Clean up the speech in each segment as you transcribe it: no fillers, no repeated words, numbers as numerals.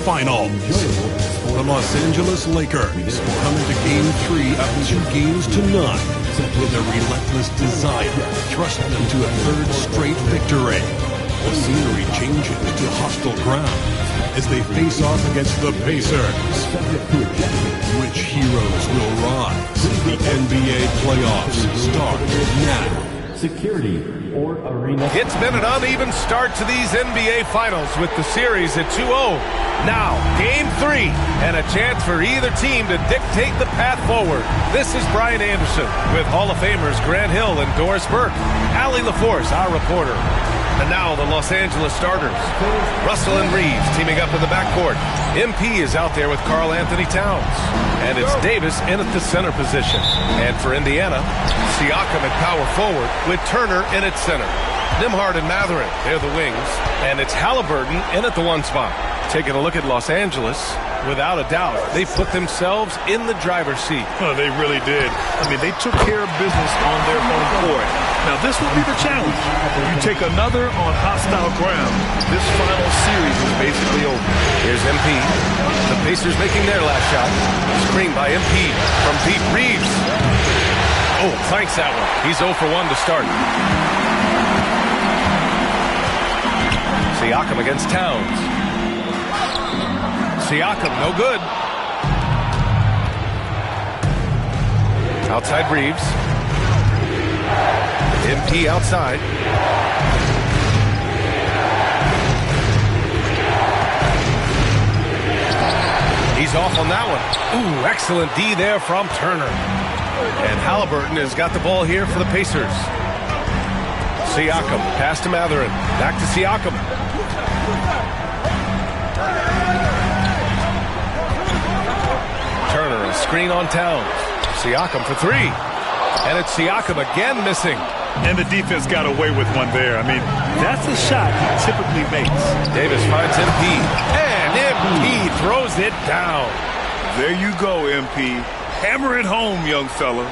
Finals. The Los Angeles Lakers come into Game 3 up 2 games to none with a relentless desire thrusting them to a third straight victory. The scenery changes to hostile ground as they face off against the PACERS. Which heroes will rise? The NBA playoffs start now. Security or arena. It's been an uneven start to these NBA Finals with the series at 2-0. Now, Game 3, and a chance for either team to dictate the path forward. This is Brian Anderson with Hall of Famers Grant Hill and Doris Burke. Allie LaForce, our reporter. And now the Los Angeles starters. Russell and Reeves teaming up in the backcourt. MP is out there with Karl Anthony Towns. And it's Davis in at the center position. And for Indiana, Siakam at power forward with Turner in at center. Nembhard and Mathurin, they're the wings. And it's Halliburton in at the 1 spot. Taking a look at Los Angeles, without a doubt, they put themselves in the driver's seat. Oh, they really did. I mean, they took care of business on their home court. Now, this will be the challenge. You take another on hostile ground. This final series is basically over. Here's MP. The Pacers making their last shot. Screen by MP from Pete Reeves. Oh, clanks that one. He's 0 for 1 to start. Siakam against Towns. Siakam, no good. Outside Reeves. MP outside. He's off on that one. Ooh, excellent D there from Turner. And Halliburton has got the ball here for the Pacers. Siakam, pass to Mathurin. Back to Siakam. Turner, a screen on Towns. Siakam for 3. And it's Siakam again missing. And the defense got away with one there. I mean, that's a shot he typically makes. Davis finds MP. And MP throws it down. There you go, MP. Hammer it home, young fella.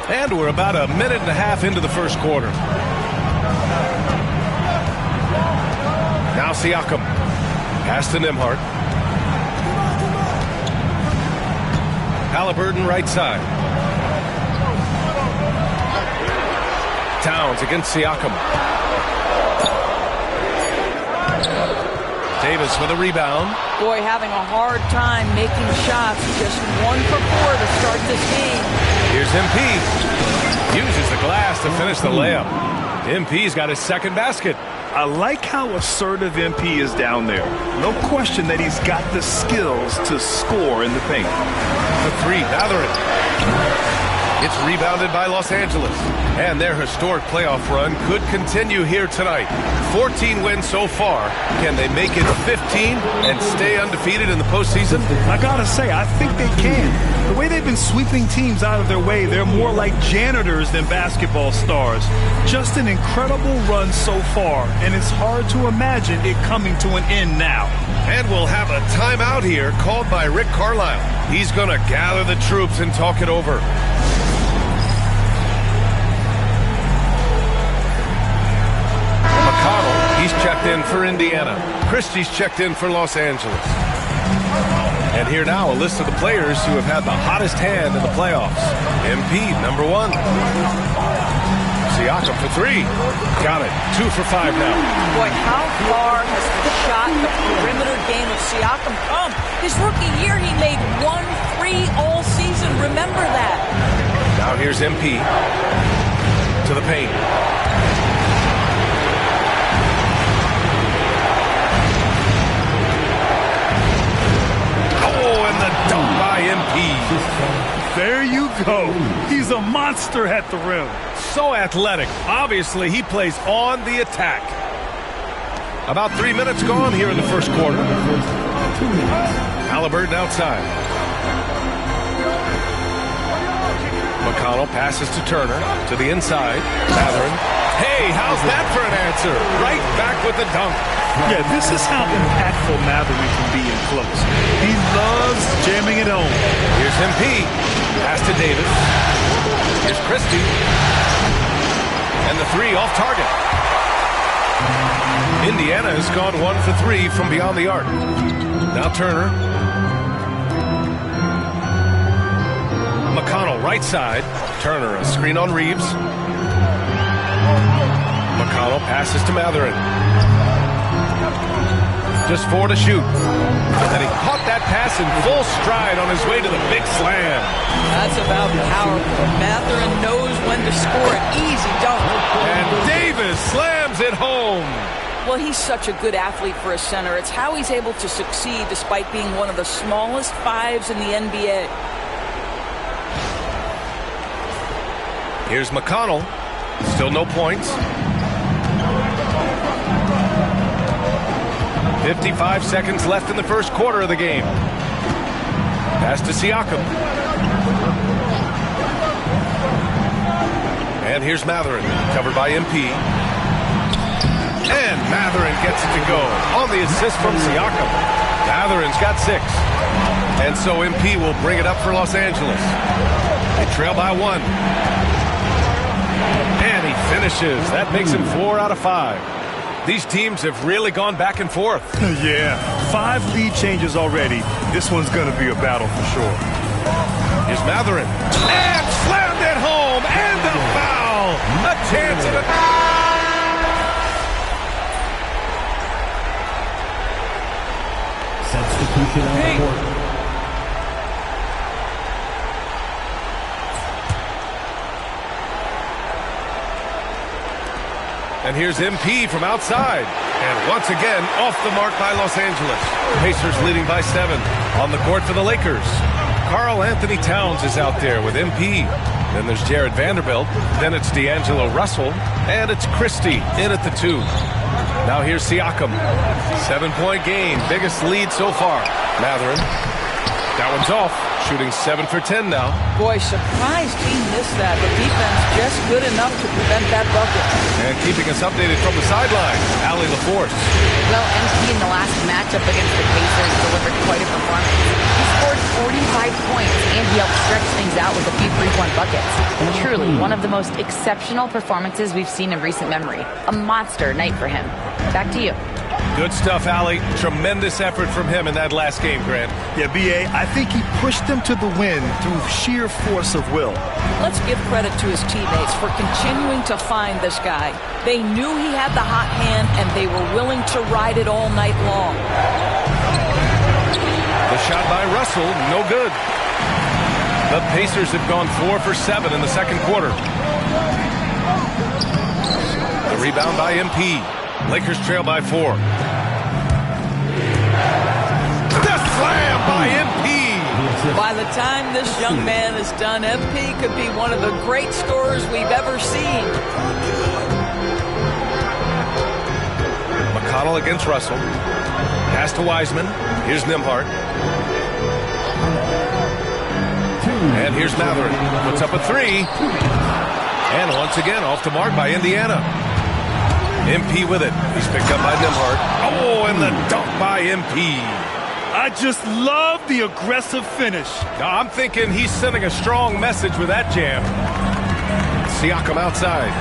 And we're about a minute and a half into the first quarter. Now Siakam. Pass to Nembhard. Halliburton right side. Towns against Siakam. Davis with a rebound. Boy, having a hard time making shots. Just 1 for 4 to start this game. Here's MP. Uses the glass to finish the layup. MP's got his second basket. I like how assertive MP is down there. No question that he's got the skills to score in the paint. The 3, Mathurin. It's rebounded by Los Angeles. And their historic playoff run could continue here tonight. 14 wins so far. Can they make it 15 and stay undefeated in the postseason? I gotta say, I think they can. The way they've been sweeping teams out of their way, they're more like janitors than basketball stars. Just an incredible run so far, and it's hard to imagine it coming to an end now. And we'll have a timeout here called by Rick Carlisle. He's going to gather the troops and talk it over. McConnell, he's checked in for Indiana. Christie's checked in for Los Angeles. And here now, a list of the players who have had the hottest hand in the playoffs. MP, number 1. Siakam for 3. Got it. 2 for 5 now. Boy, how far has the shot, the perimeter game of Siakam come? His rookie year, he made 1 3 all season. Remember that. Now here's MP to the paint. And the dunk by MP. There you go. He's a monster at the rim. So athletic. Obviously, he plays on the attack. About 3 minutes gone here in the first quarter. Halliburton outside. McConnell passes to Turner. To the inside. Mathurin. Hey, how's that for an answer? Right back with the dunk. Yeah, this is how impactful Mathurin can be in close. He loves jamming it home. Here's MP. Pass to Davis. Here's Christie. And the three off target. Indiana has gone 1 for 3 from beyond the arc. Now Turner. McConnell, right side. Turner, a screen on Reeves. McConnell passes to Matherin. Just 4 to shoot. And he caught that pass in full stride on his way to the big slam. That's about powerful. Matherin knows when to score an easy dunk. And Davis slams it home. Well, he's such a good athlete for a center. It's how he's able to succeed despite being one of the smallest fives in the NBA. Here's McConnell. Still no points. 55 seconds left in the first quarter of the game. Pass to Siakam. And here's Matherin, covered by MP. And Matherin gets it to go on the assist from Siakam. Matherin's got 6. And so MP will bring it up for Los Angeles. They trail by 1. And he finishes. That makes him 4 out of 5. These teams have really gone back and forth. Yeah, 5 lead changes already. This one's going to be a battle for sure. Here's Matherin. And slammed it home. And a foul. A chance at it. Substitution on the court. And here's MP from outside. And once again, off the mark by Los Angeles. Pacers leading by 7. On the court for the Lakers. Karl Anthony Towns is out there with MP. Then there's Jared Vanderbilt. Then it's D'Angelo Russell. And it's Christie in at the 2. Now here's Siakam. 7-point game. Biggest lead so far. Matherin. That one's off. Shooting 7 for 10 now. Boy, surprised he missed that. The defense just good enough to prevent that bucket. And keeping us updated from the sideline, Allie LaForce. Well, MP in the last matchup against the Pacers delivered quite a performance. He scored 45 points, and he helped stretch things out with a few three-point buckets. Truly, one of the most exceptional performances we've seen in recent memory. A monster night for him. Back to you. Good stuff, Allie. Tremendous effort from him in that last game, Grant. Yeah, B.A., I think he pushed them to the win through sheer force of will. Let's give credit to his teammates for continuing to find this guy. They knew he had the hot hand, and they were willing to ride it all night long. The shot by Russell, no good. The Pacers have gone 4 for 7 in the second quarter. The rebound by MP. Lakers trail by 4. The slam by MP. By the time this young man is done, MP could be one of the great scorers we've ever seen. McConnell against Russell. Pass to Wiseman. Here's Nembhard. And here's Matherin. Puts up a 3. And once again, off the mark by Indiana. MP with it. He's picked up by Nembhard. Oh, and the dunk by MP. I just love the aggressive finish. Now, I'm thinking he's sending a strong message with that jam. Siakam outside.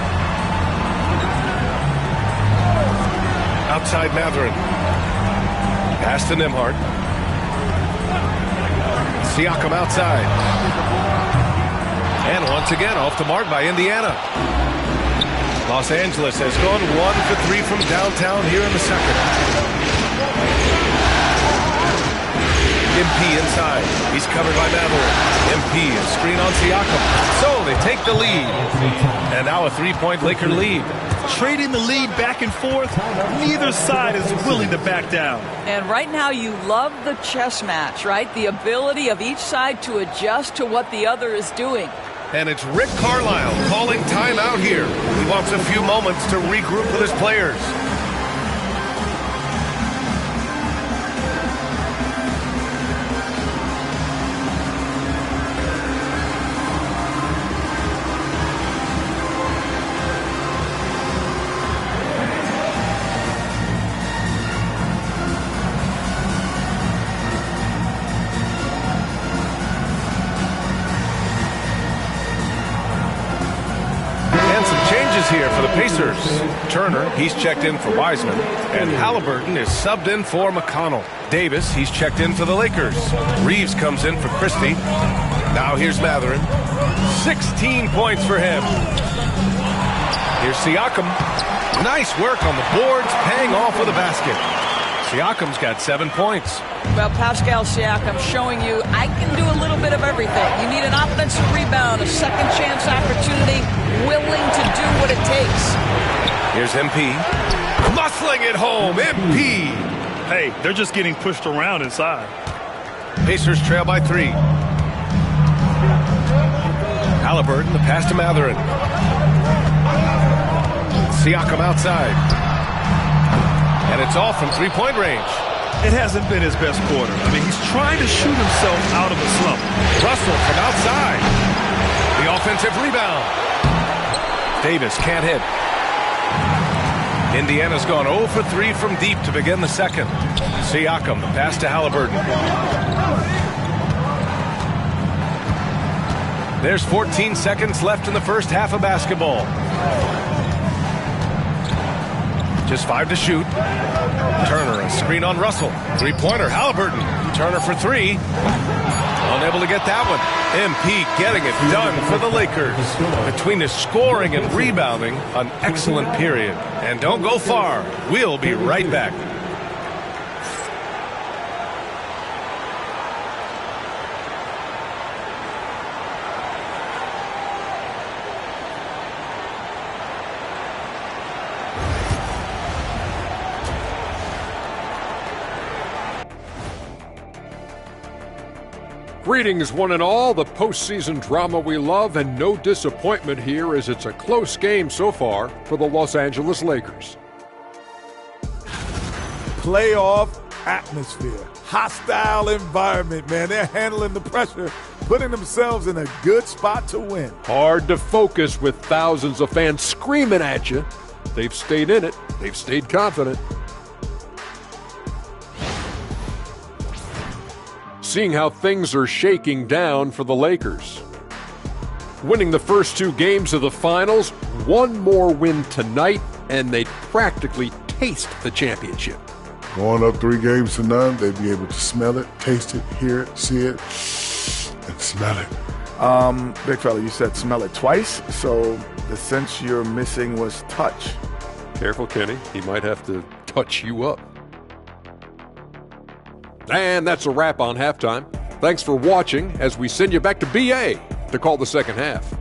Outside Matherin. Pass to Nembhard. Siakam outside. And once again, off the mark by Indiana. Los Angeles has gone 1 for 3 from downtown here in the second. MP inside. He's covered by Matherin. MP, a screen on Siakam. So they take the lead. And now a 3-point Laker lead. Trading the lead back and forth, neither side is willing to back down. And right now you love the chess match, right? The ability of each side to adjust to what the other is doing. And it's Rick Carlisle calling timeout here. He wants a few moments to regroup with his players. changes here for the Pacers. Turner, he's checked in for Wiseman. And Halliburton is subbed in for McConnell. Davis, he's checked in for the Lakers. Reeves comes in for Christie. Now here's Matherin. 16 points for him. Here's Siakam. Nice work on the boards, paying off with a basket. Siakam's got 7 points. Well, Pascal Siakam showing you I can do a little bit of everything. You need an offensive rebound, a second chance opportunity, willing to do what it takes. Here's MP. Muscling it home, MP. Hey, they're just getting pushed around inside. Pacers trail by 3. Halliburton, the pass to Matherin. Siakam outside. And it's all from three-point range. It hasn't been his best quarter. I mean, he's trying to shoot himself out of a slump. Russell from outside. The offensive rebound. Davis can't hit. Indiana's gone 0 for 3 from deep to begin the second. Siakam, the pass to Halliburton. There's 14 seconds left in the first half of basketball. Just 5 to shoot. Turner, a screen on Russell. Three-pointer, Halliburton. Turner for 3. Unable to get that one. MP getting it done for the Lakers. Between the scoring and rebounding, an excellent period. And don't go far. We'll be right back. Greetings, one and all. The postseason drama we love, and no disappointment here as it's a close game so far for the Los Angeles Lakers. Playoff atmosphere, hostile environment, man. They're handling the pressure, putting themselves in a good spot to win. Hard to focus with thousands of fans screaming at you. They've stayed in it. They've stayed confident. Seeing how things are shaking down for the Lakers. Winning the first 2 games of the finals, one more win tonight, and they'd practically taste the championship. Going up 3 games to none, they'd be able to smell it, taste it, hear it, see it, and smell it. Big fella, you said smell it twice, so the sense you're missing was touch. Careful, Kenny. He might have to touch you up. And that's a wrap on halftime. Thanks for watching as we send you back to BA to call the second half.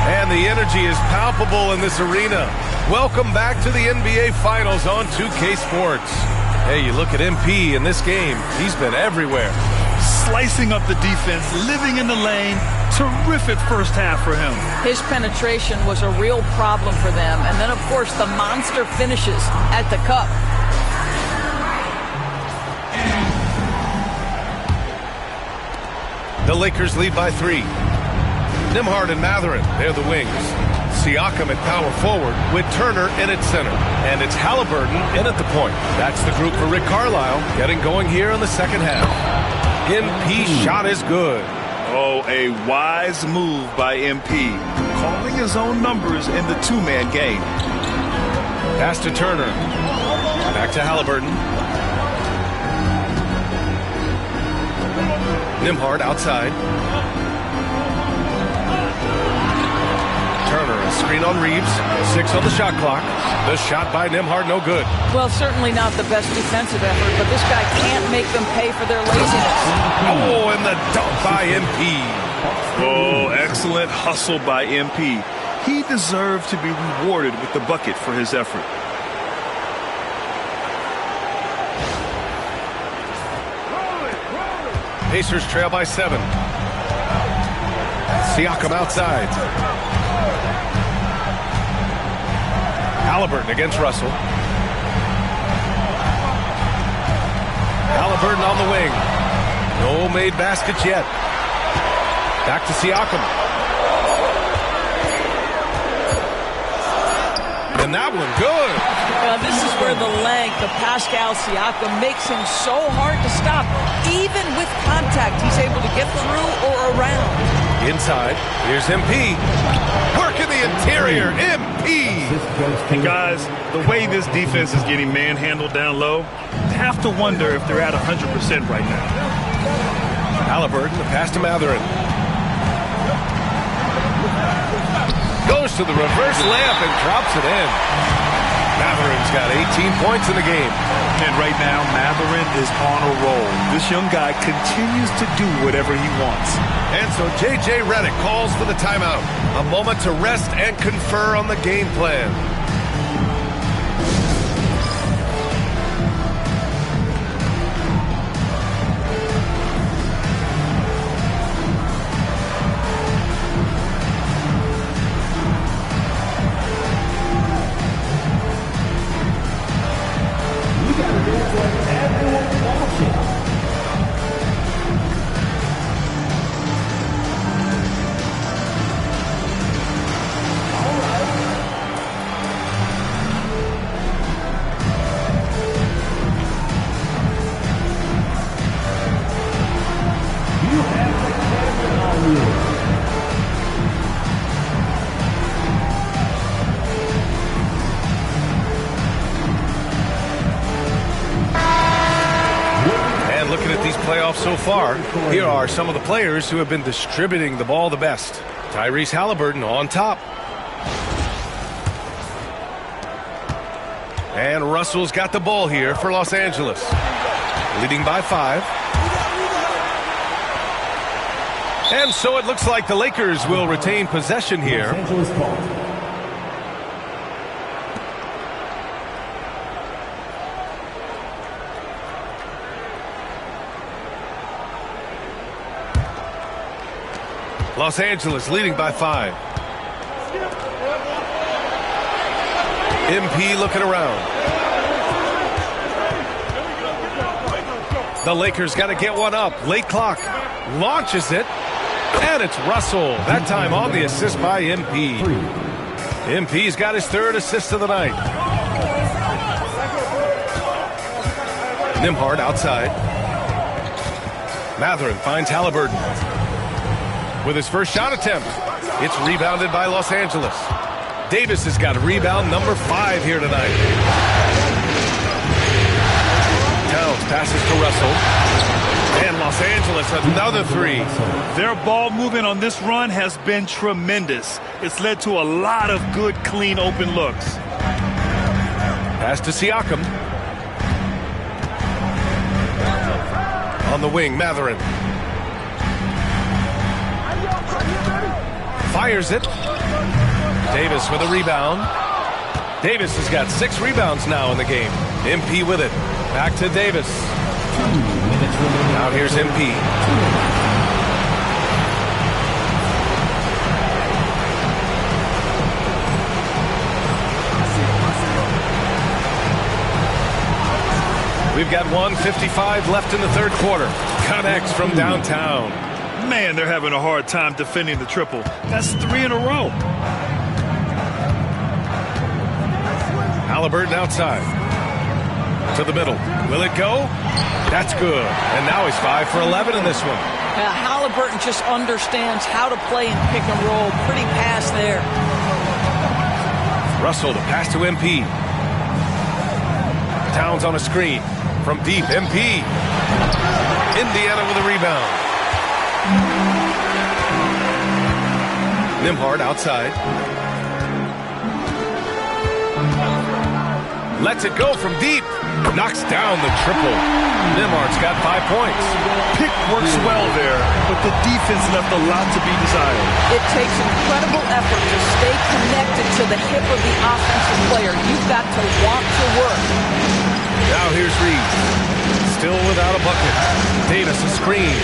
And the energy is palpable in this arena. Welcome back to the NBA Finals on 2K Sports. Hey, you look at MP in this game, he's been everywhere. Slicing up the defense, living in the lane. Terrific first half for him. His penetration was a real problem for them. And then, of course, the monster finishes at the cup. The Lakers lead by 3. Nembhard and Matherin, they're the wings. Siakam at power forward with Turner in at center. And it's Halliburton in at the point. That's the group for Rick Carlisle getting going here in the second half. MP's shot is good. Oh, a wise move by MP. Calling his own numbers in the 2-man game. Pass to Turner. Back to Halliburton. Nembhard outside. Turner, a screen on Reeves. 6 on the shot clock. The shot by Nembhard, no good. Well, certainly not the best defensive effort, but this guy can't make them pay for their laziness. Oh, and the dunk by MP. Oh, excellent hustle by MP. He deserved to be rewarded with the bucket for his effort. Pacers trail by 7. Siakam outside. Halliburton against Russell. Halliburton on the wing. No made baskets yet. Back to Siakam. And that one good. This is where the length of Pascal Siakam makes him so hard to stop. Even with contact, he's able to get through or around. Inside, here's MP. Work in the interior, MP. And guys, the way this defense is getting manhandled down low, I have to wonder if they're at 100% right now. Halliburton, the pass to Matherin. Goes to the reverse layup and drops it in. Matherin's got 18 points in the game. And right now, Matherin is on a roll. This young guy continues to do whatever he wants. And so J.J. Redick calls for the timeout. A moment to rest and confer on the game plan. So far, here are some of the players who have been distributing the ball the best. Tyrese Halliburton on top. And Russell's got the ball here for Los Angeles. Leading by 5. And so it looks like the Lakers will retain possession here. Los Angeles leading by 5. MP looking around. The Lakers got to get one up. Late clock. Launches it. And it's Russell. That time on the assist by MP. MP's got his 3rd assist of the night. Nembhard outside. Matherin finds Halliburton. With his first shot attempt. It's rebounded by Los Angeles. Davis has got rebound number 5 here tonight. Towns passes to Russell. And Los Angeles another 3. Their ball movement on this run has been tremendous. It's led to a lot of good, clean, open looks. Pass to Siakam. On the wing, Matherin. Fires it. Davis with a rebound. Davis has got 6 rebounds now in the game. MP with it. Back to Davis. Now here's MP. We've got 1:55 left in the 3rd quarter. Connects from downtown. Man, they're having a hard time defending the triple. That's 3 in a row. Halliburton outside. To the middle. Will it go? That's good. And now he's 5 for 11 in this one. Halliburton just understands how to play and pick and roll. Pretty pass there. Russell to pass to MP. Towns on a screen. From deep, MP. Indiana with a rebound. Nembhard outside. Lets it go from deep. Knocks down the triple. Nembhard's got 5 points. Pick works well there, but the defense left a lot to be desired. It takes incredible effort to stay connected to the hip of the offensive player. You've got to want to work. Now here's Reed. Still without a bucket. Davis a screen.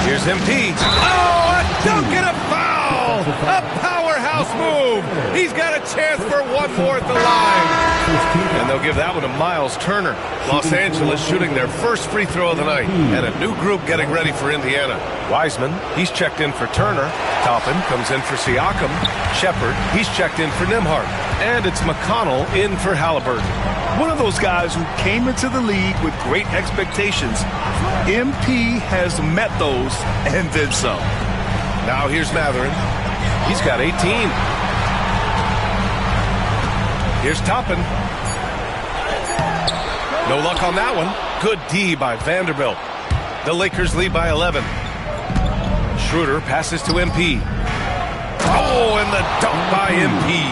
Here's MP. Oh, a dunk and a foul! A powerhouse Mouse move. He's got a chance for one more at the line. And they'll give that one to Miles Turner. Los Angeles shooting their first free throw of the night. And a new group getting ready for Indiana. Wiseman, he's checked in for Turner. Toppin comes in for Siakam. Shepard, he's checked in for Nembhard. And it's McConnell in for Halliburton. One of those guys who came into the league with great expectations. MP has met those and then some. Now here's Matherin. He's got 18. Here's Toppin. No luck on that one. Good D by Vanderbilt. The Lakers lead by 11. Schroeder passes to MP. Oh, and the dunk by MP.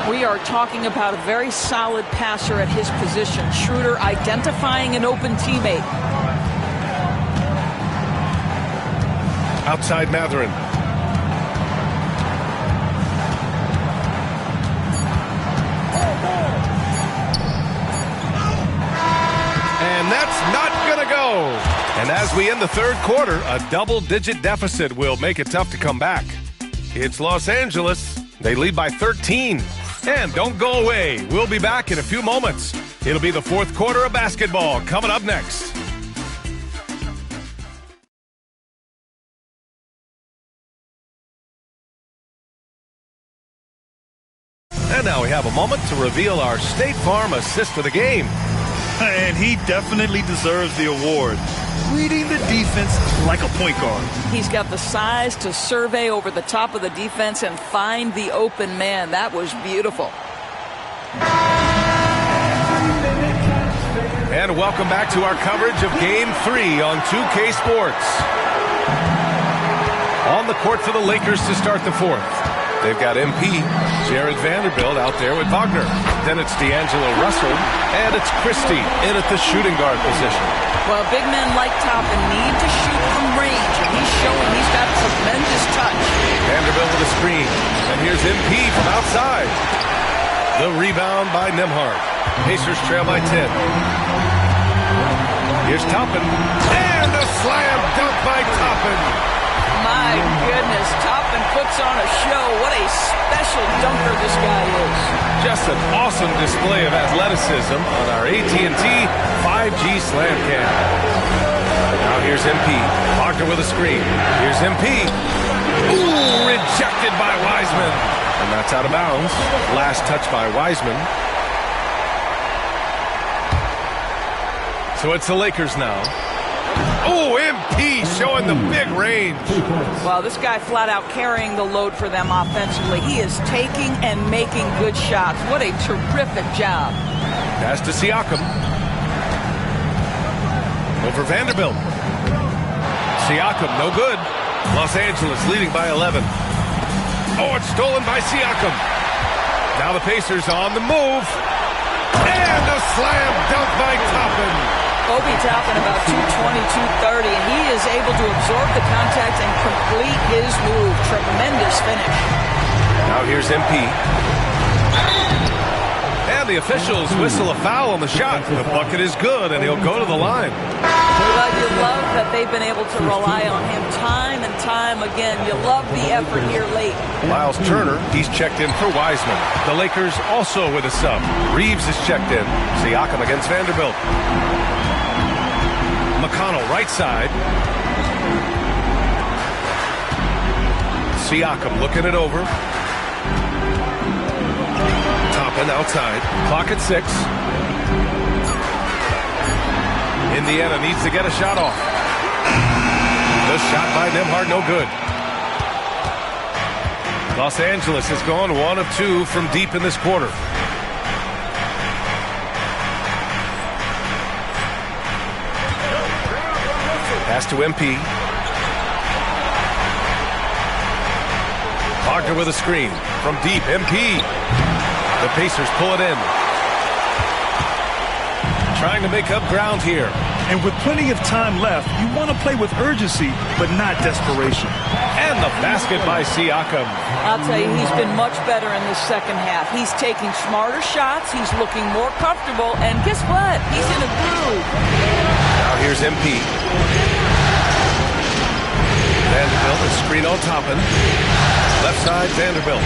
We are talking about a very solid passer at his position. Schroeder identifying an open teammate. Outside Matherin. And that's not going to go. And as we end the third quarter, a double-digit deficit will make it tough to come back. It's Los Angeles. They lead by 13. And don't go away. We'll be back in a few moments. It'll be the fourth quarter of basketball coming up next. And now we have a moment to reveal our State Farm assist of the game. And he definitely deserves the award. Reading the defense like a point guard. He's got the size to survey over the top of the defense and find the open man. That was beautiful. And welcome back to our coverage of Game 3 on 2K Sports. On the court for the Lakers to start the fourth. They've got MP, Jared Vanderbilt out there with Wagner. Then it's D'Angelo Russell, and it's Christie in at the shooting guard position. Well, big men like Toppin need to shoot from range, and he's showing he's got tremendous touch. Vanderbilt with a screen, and here's MP from outside. The rebound by Nembhard. Pacers trail by 10. Here's Toppin, and a slam dunk by Toppin. My goodness, Toppin puts on a show. What a special dunker this guy is. Just an awesome display of athleticism on our AT&T 5G Slam Cam. Now here's MP. Wagner with a screen. Here's MP. Ooh, rejected by Wiseman. And that's out of bounds. Last touch by Wiseman. So it's the Lakers now. Oh, MP showing the big range. Well, this guy flat out carrying the load for them offensively. He is taking and making good shots. What a terrific job. Pass to Siakam. Over Vanderbilt. Siakam, no good. Los Angeles leading by 11. Oh, it's stolen by Siakam. Now the Pacers on the move. And a slam dunk by Toppin. Obi Toppin about 220, 230, and he is able to absorb the contact and complete his move. Tremendous finish. Now here's MP. And the officials whistle a foul on the shot. The bucket is good, and he'll go to the line. Well, you love that they've been able to rely on him time and time again. You love the effort here late. Miles Turner, he's checked in for Wiseman. The Lakers also with a sub. Reeves is checked in. Siakam against Vanderbilt. McConnell, right side. Siakam looking it over. Toppin outside. Clock at 6. Indiana needs to get a shot off. The shot by Nembhard, no good. Los Angeles has gone 1 of 2 from deep in this quarter. Pass to MP. Wagner with a screen. From deep, MP. The Pacers pull it in. Trying to make up ground here. And with plenty of time left, you want to play with urgency, but not desperation. And the basket by Siakam. I'll tell you, he's been much better in the second half. He's taking smarter shots. He's looking more comfortable. And guess what? He's in a groove. Now here's MP. Vanderbilt, a screen on Toppin. Left side, Vanderbilt.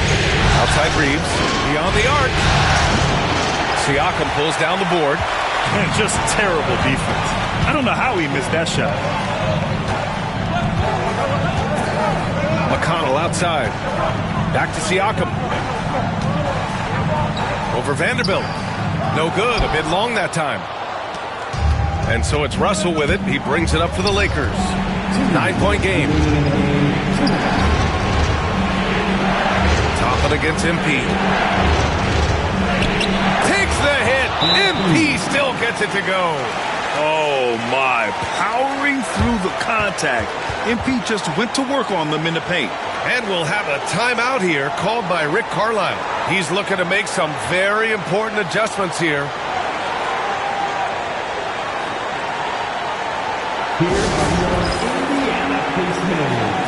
Outside Reeves, beyond the arc. Siakam pulls down the board. And just terrible defense. I don't know how he missed that shot. McConnell outside. Back to Siakam. Over Vanderbilt. No good. A bit long that time. And so it's Russell with it. He brings it up for the Lakers. 9-point game. Toppin against MP. Takes the hit. MP still gets it to go. Oh, my. Powering through the contact. MP just went to work on them in the paint. And we'll have a timeout here called by Rick Carlisle. He's looking to make some very important adjustments here. Here are your Indiana Pacers.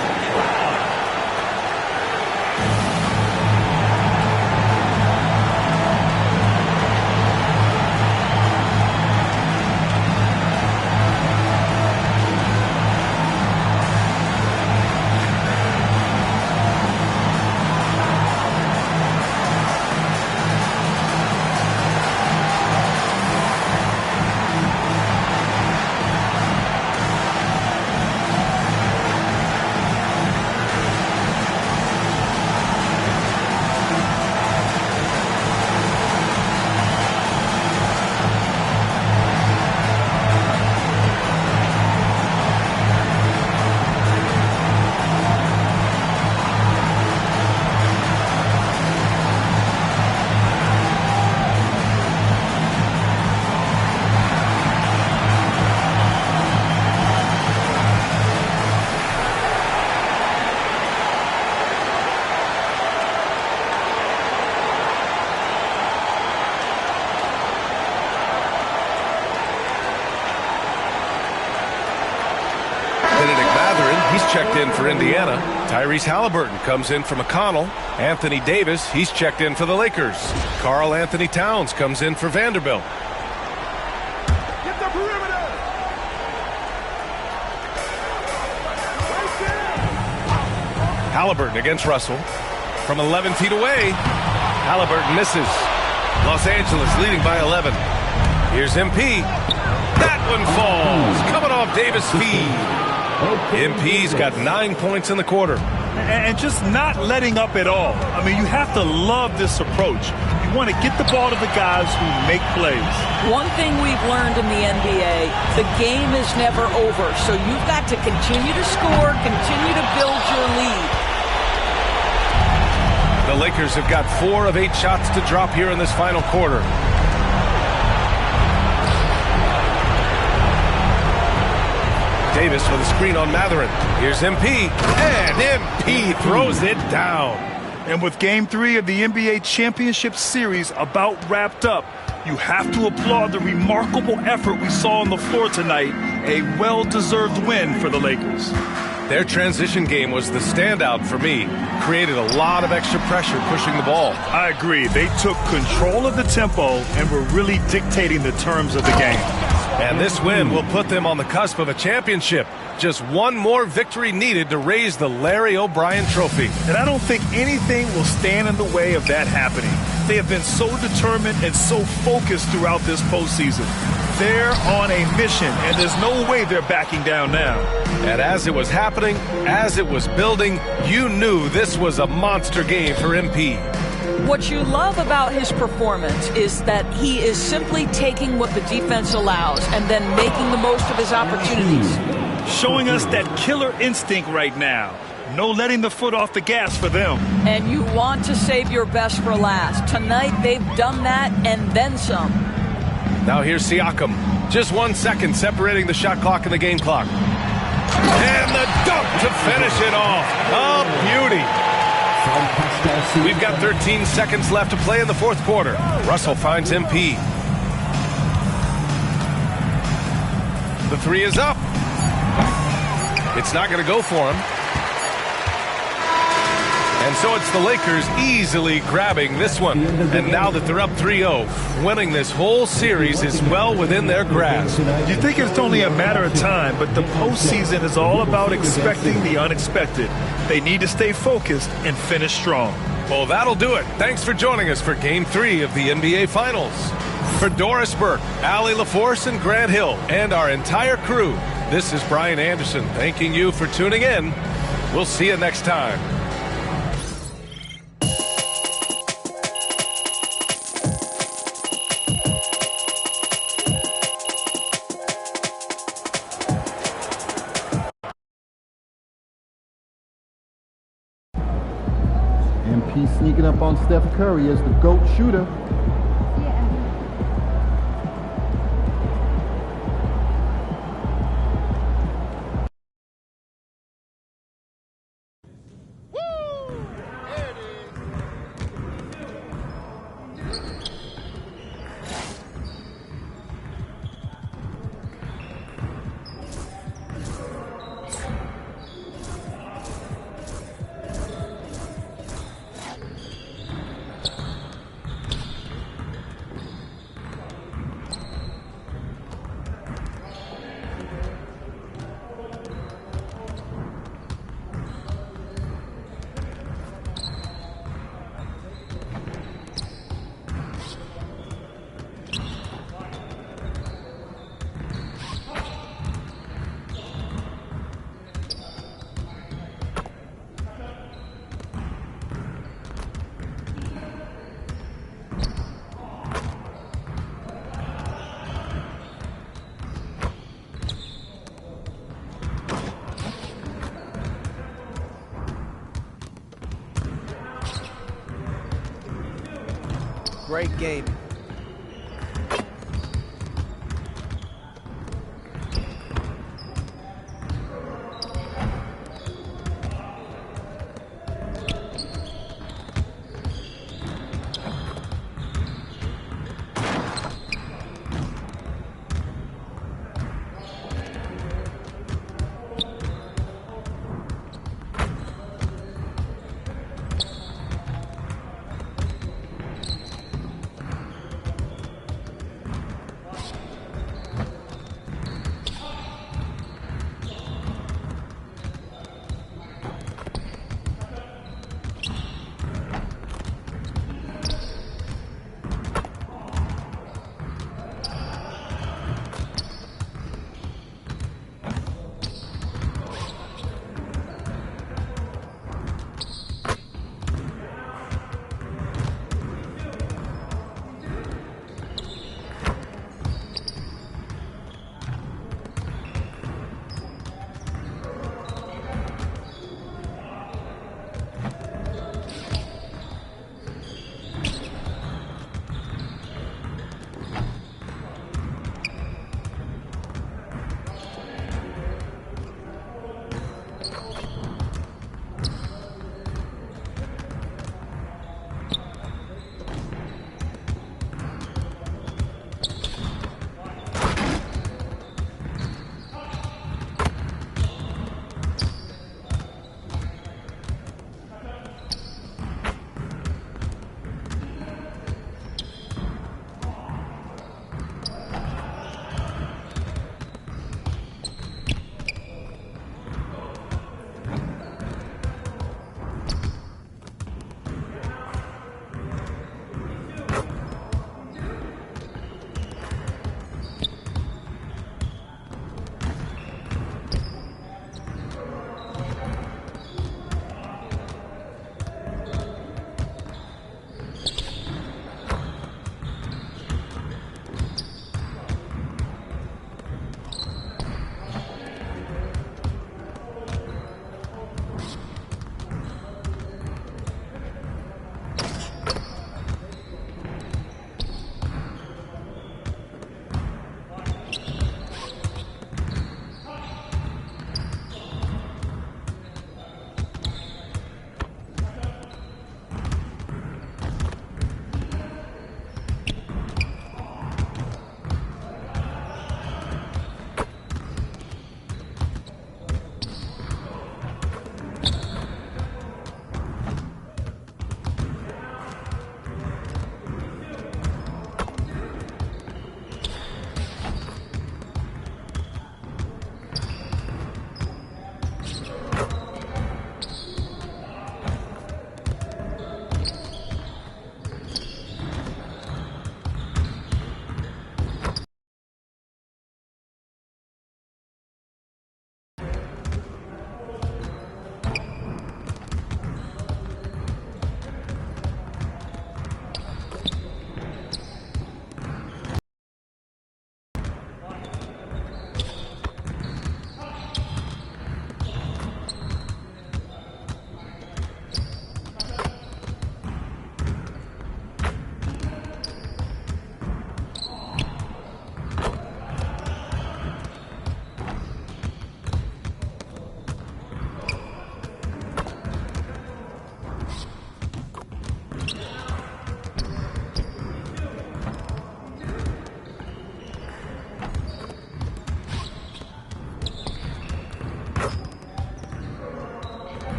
Checked in for Indiana. Tyrese Halliburton comes in for McConnell. Anthony Davis, he's checked in for the Lakers. Karl Anthony Towns comes in for Vanderbilt. Get the perimeter! Halliburton against Russell. From 11 feet away. Halliburton misses. Los Angeles leading by 11. Here's MP. That one falls. Coming off Davis' feed. MP's got 9 points in the quarter. And just not letting up at all. I mean, you have to love this approach. You want to get the ball to the guys who make plays. One thing we've learned in the NBA, the game is never over. So you've got to continue to score, continue to build your lead. The Lakers have got 4 of 8 shots to drop here in this final quarter. Davis with a screen on Matherin. Here's MP, and MP throws it down. And with Game 3 of the NBA Championship Series about wrapped up, you have to applaud the remarkable effort we saw on the floor tonight. A well-deserved win for the Lakers. Their transition game was the standout for me. Created a lot of extra pressure pushing the ball. I agree. They took control of the tempo and were really dictating the terms of the game. And this win will put them on the cusp of a championship. Just one more victory needed to raise the Larry O'Brien Trophy. And I don't think anything will stand in the way of that happening. They have been so determined and so focused throughout this postseason. They're on a mission, and there's no way they're backing down now. And as it was happening, as it was building, you knew this was a monster game for MP. What you love about his performance is that he is simply taking what the defense allows and then making the most of his opportunities. Showing us that killer instinct right now. No letting the foot off the gas for them. And you want to save your best for last. Tonight they've done that and then some. Now here's Siakam. Just 1 second separating the shot clock and the game clock. And the dunk to finish it off. A beauty. We've got 13 seconds left to play in the fourth quarter. Russell finds MP. The three is up. It's not going to go for him. And so it's the Lakers easily grabbing this one. And now that they're up 3-0, winning this whole series is well within their grasp. You think it's only a matter of time, but the postseason is all about expecting the unexpected. They need to stay focused and finish strong. Well, that'll do it. Thanks for joining us for Game 3 of the NBA Finals. For Doris Burke, Allie LaForce, and Grant Hill, and our entire crew, this is Brian Anderson thanking you for tuning in. We'll see you next time. MP sneaking up on Steph Curry as the GOAT shooter. Great game.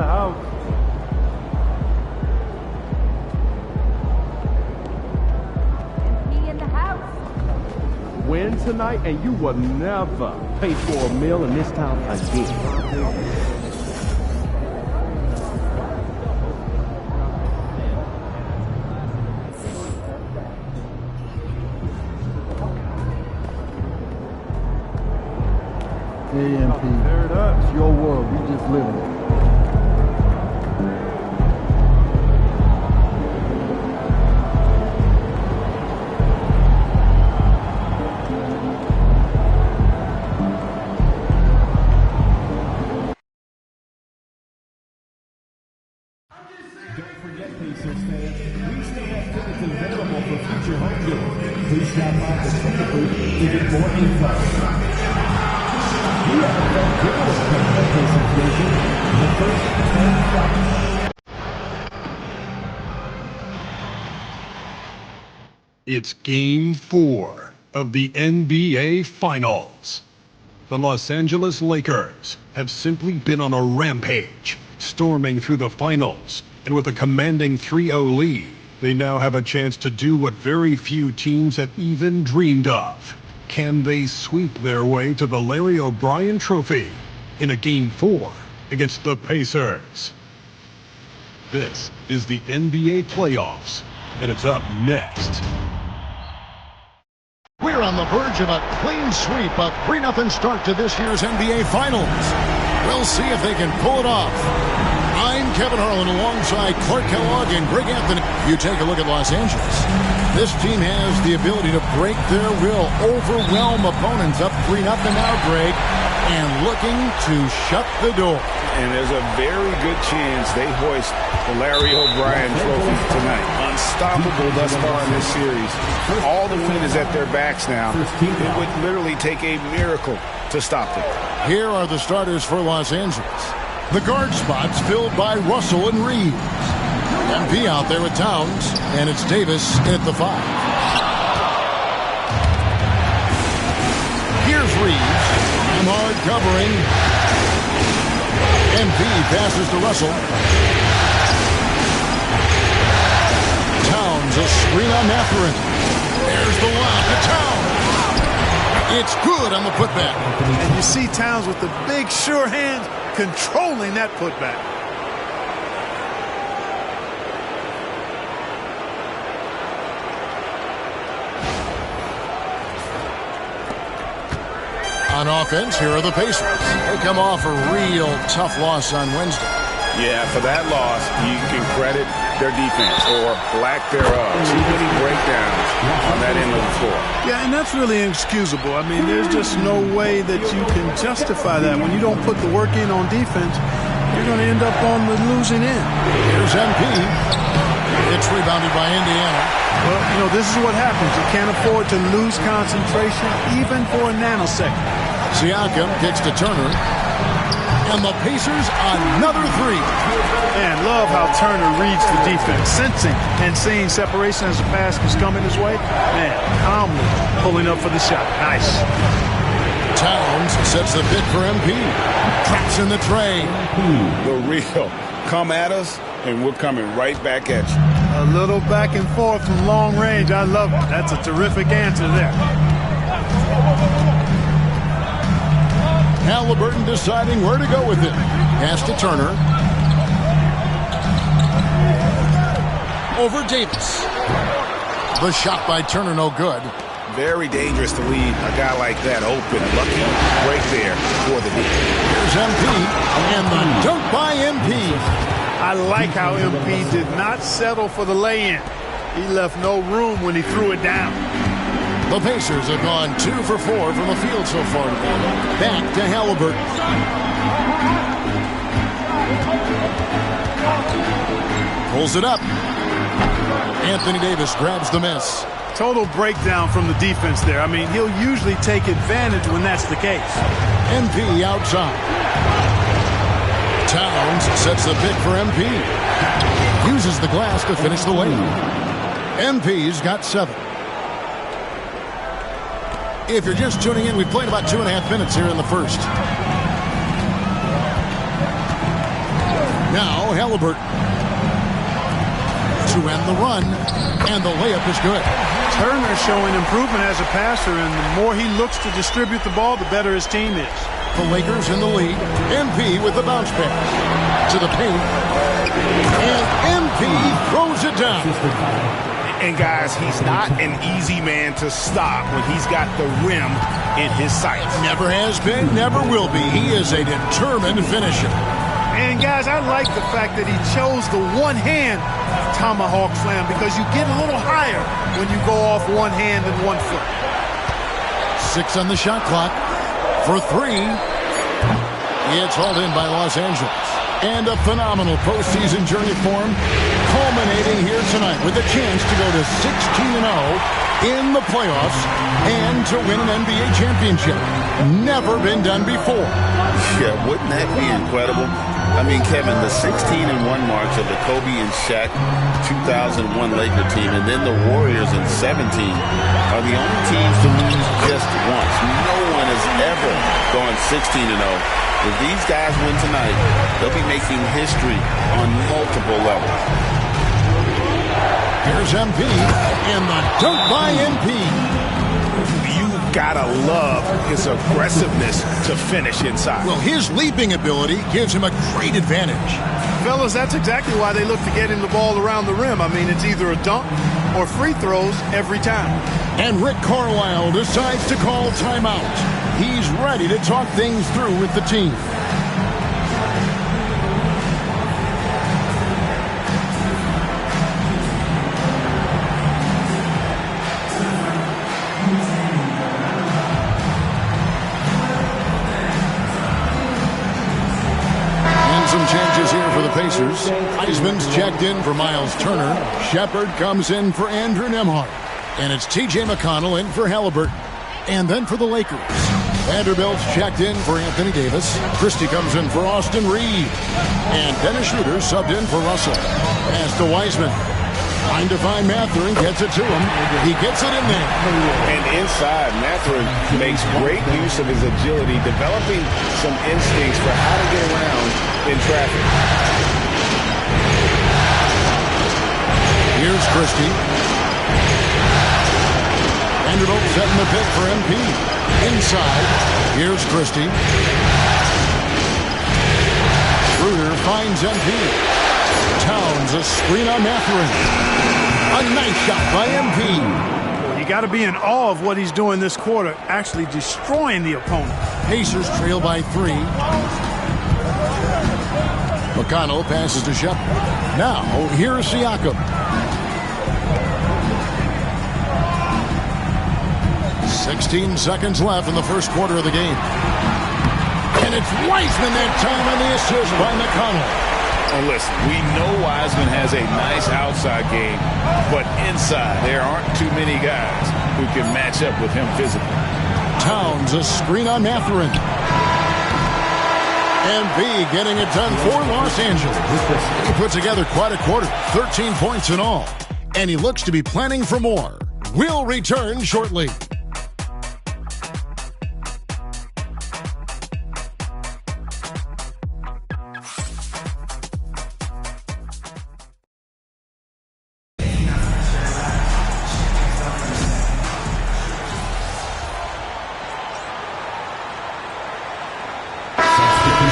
house. MP in the house. Win tonight, and you will never pay for a meal in this town again. AMP, it's your world. You just live in it. Don't forget, PACERS fans, we still have tickets available for future home games. Please stop by the ticket booth to get more info. We have a good PACERS Nation. The first and second. It's Game 4 of the NBA Finals. The Los Angeles Lakers have simply been on a rampage, storming through the finals, and with a commanding 3-0 lead, they now have a chance to do what very few teams have even dreamed of. Can they sweep their way to the Larry O'Brien Trophy in a Game 4 against the Pacers? This is the NBA playoffs, and it's up next. We're on the verge of a clean sweep, a 3-0 start to this year's NBA Finals. We'll see if they can pull it off. I'm Kevin Harlan alongside Clark Kellogg and Greg Anthony. You take a look at Los Angeles. This team has the ability to break their will, overwhelm opponents up 3-0 now, Greg, and looking to shut the door. And there's a very good chance they hoist the Larry O'Brien Trophy tonight. Unstoppable thus far in this series. All the wind is at their backs now. It would literally take a miracle to stop them. Here are the starters for Los Angeles. The guard spots filled by Russell and Reeves. MP out there with Towns, and it's Davis at the 5. Here's Reeves. Hard covering. MP passes to Russell. Towns, a screen on Mathurin. There's the lob to Towns. It's good on the putback. And you see Towns with the big, sure hands controlling that putback. On offense, here are the Pacers. They come off a real tough loss on Wednesday. Yeah, for that loss, you can credit their defense or lack thereof. Too many breakdowns on that end of the floor. Yeah, and that's really inexcusable. I mean, there's just no way that you can justify that. When you don't put the work in on defense, you're going to end up on the losing end. Here's MP. It's rebounded by Indiana. Well, you know, this is what happens. You can't afford to lose concentration even for a nanosecond. Siakam kicks to Turner. And the Pacers another 3. Man, love how Turner reads the defense, sensing and seeing separation as the pass is coming his way. Man, calmly pulling up for the shot. Nice. Towns sets the pick for MP. Traps in the tray. The real. Come at us, and we're coming right back at you. A little back and forth from long range. I love it. That's a terrific answer there. Halliburton deciding where to go with it. Pass to Turner. Over Davis. The shot by Turner, no good. Very dangerous to leave a guy like that open. Lucky break there for the lead. Here's MP. And the dunk by MP. I like how MP did not settle for the lay-in. He left no room when he threw it down. The Pacers have gone 2 for 4 from the field so far today. Back to Halliburton. Pulls it up. Anthony Davis grabs the miss. Total breakdown from the defense there. I mean, he'll usually take advantage when that's the case. MP outside. Towns sets the pick for MP. Uses the glass to finish the lane. MP's got 7. If you're just tuning in, we've played about 2.5 minutes here in the first. Now Halliburton. To end the run, and the layup is good. Turner showing improvement as a passer, and the more he looks to distribute the ball, the better his team is. The Lakers in the lead. MP with the bounce pass. To the paint. And MP throws it down. And guys, he's not an easy man to stop when he's got the rim in his sights. Never has been, never will be. He is a determined finisher. And guys, I like the fact that he chose the one-hand tomahawk slam because you get a little higher when you go off one hand and 1 foot. 6 on the shot clock for 3. It's hauled in by Los Angeles. And a phenomenal postseason journey for him, culminating here tonight with a chance to go to 16-0 in the playoffs and to win an NBA championship. Never been done before. Yeah, wouldn't that be incredible? I mean, Kevin, the 16-1 marks of the Kobe and Shaq 2001 Laker team, and then the Warriors in 17 are the only teams to lose just once. No one has ever gone 16-0. If these guys win tonight, they'll be making history on multiple levels. Here's MP, and the dunk by MP. You gotta love his aggressiveness to finish inside. Well, his leaping ability gives him a great advantage. Fellas, that's exactly why they look to get him the ball around the rim. I mean, it's either a dunk or free throws every time. And Rick Carlisle decides to call timeout. He's ready to talk things through with the team. And some changes here for the Pacers. Heisman's checked in for Miles Turner. Shepard comes in for Andrew Nembhard. And it's T.J. McConnell in for Halliburton. And then for the Lakers, Vanderbilt's checked in for Anthony Davis. Christie comes in for Austin Reed. And Dennis Schroeder subbed in for Russell. Pass to Wiseman. Trying to find Mathurin, gets it to him. He gets it in there. And inside, Mathurin makes great use of his agility, developing some instincts for how to get around in traffic. Here's Christie. Vanderbilt setting the pick for MP. Inside, here's Christie. Schroeder finds MP. Towns a screen on Mathurin. A nice shot by MP. You got to be in awe of what he's doing this quarter, actually destroying the opponent. Pacers trail by 3. McConnell passes to Shepard. Now, here's Siakam. 16 seconds left in the first quarter of the game. And it's Wiseman that time on the assist by McConnell. Well, listen, we know Wiseman has a nice outside game, but inside there aren't too many guys who can match up with him physically. Towns a screen on Mathurin. And B getting it done for Los Angeles. He put together quite a quarter, 13 points in all. And he looks to be planning for more. We'll return shortly.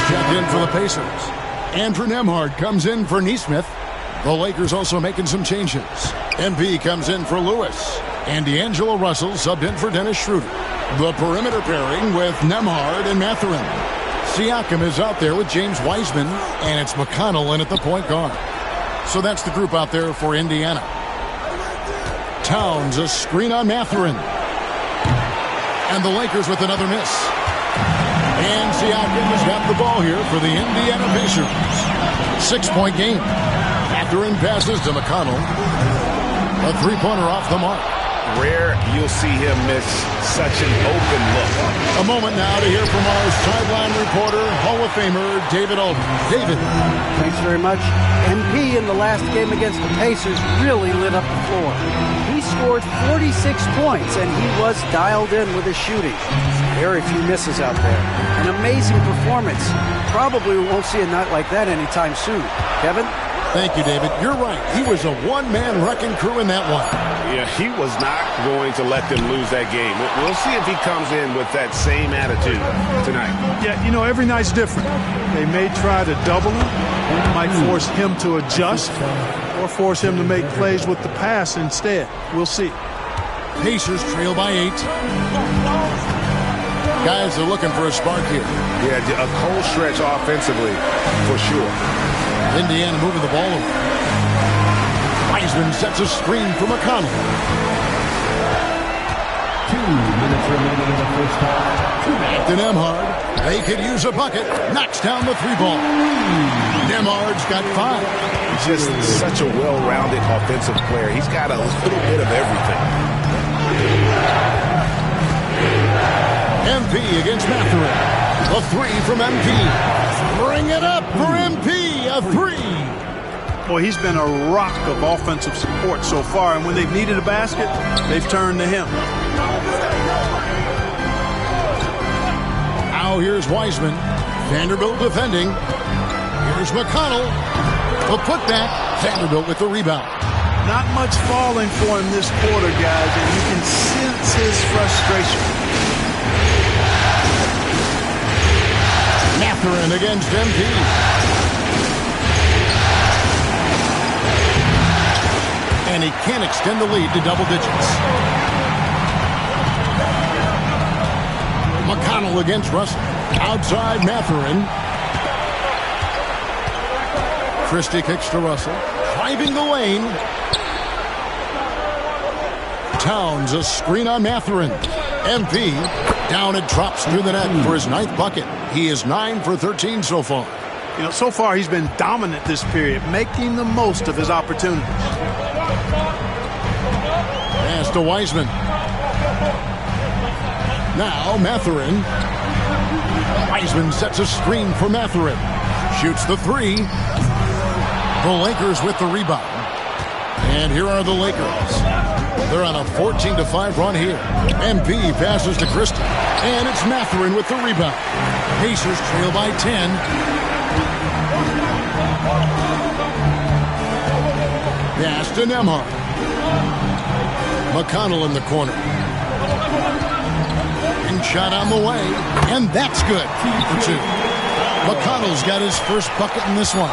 Checked in for the Pacers. Andrew Nembhard comes in for Nesmith. The Lakers also making some changes. MP comes in for Lewis. And D'Angelo Russell subbed in for Dennis Schroeder. The perimeter pairing with Nembhard and Mathurin. Siakam is out there with James Wiseman. And it's McConnell in at the point guard. So that's the group out there for Indiana. Towns a screen on Mathurin. And the Lakers with another miss. And Siakam has got the ball here for the Indiana Pacers. 6-point game. Mathurin passes to McConnell. A three-pointer off the mark. rare you'll see him miss such an open look. A moment now to hear from our sideline reporter, Hall of Famer David Alden. David. Thanks very much. MP in the last game against the Pacers really lit up the floor. He scored 46 points, and he was dialed in with his shooting. Very few misses out there. An amazing performance. Probably won't see a night like that anytime soon. Kevin? Thank you, David. You're right. He was a one-man wrecking crew in that one. Yeah, he was not going to let them lose that game. We'll see if he comes in with that same attitude tonight. Yeah, you know, every night's different. They may try to double him, might force him to adjust, or force him to make plays with the pass instead. We'll see. Pacers trail by 8. Guys are looking for a spark here. Yeah, a cold stretch offensively, for sure. Indiana moving the ball over. Wiseman sets a screen for McConnell. 2 minutes remaining in the first half. Back to Nembhard. They could use a bucket. Knocks down the 3-ball. Nembhard's got 5. He's just such a well-rounded offensive player. He's got a little bit of everything. MP against Mathurin. A 3 from MP. Bring it up for MP. A 3. Boy, he's been a rock of offensive support so far, and when they've needed a basket, they've turned to him. Now here's Wiseman. Vanderbilt defending. Here's McConnell. The putback. Vanderbilt with the rebound. Not much falling for him this quarter, guys, and you can sense his frustration. Mathurin against MP. And he can't extend the lead to double digits. McConnell against Russell. Outside Mathurin. Christie kicks to Russell. Driving the lane. Towns a screen on Mathurin. MP down and drops through the net for his 9th bucket. He is 9 for 13 so far. You know, so far he's been dominant this period, making the most of his opportunities. Pass to Wiseman. Now Mathurin. Wiseman sets a screen for Mathurin. Shoots the 3. The Lakers with the rebound. And here are the Lakers. They're on a 14-5 run here. MP passes to Christie. And it's Mathurin with the rebound. Pacers trail by 10. Pass to Nembhard. McConnell in the corner. And shot on the way. And that's good for 2. McConnell's got his first bucket in this one.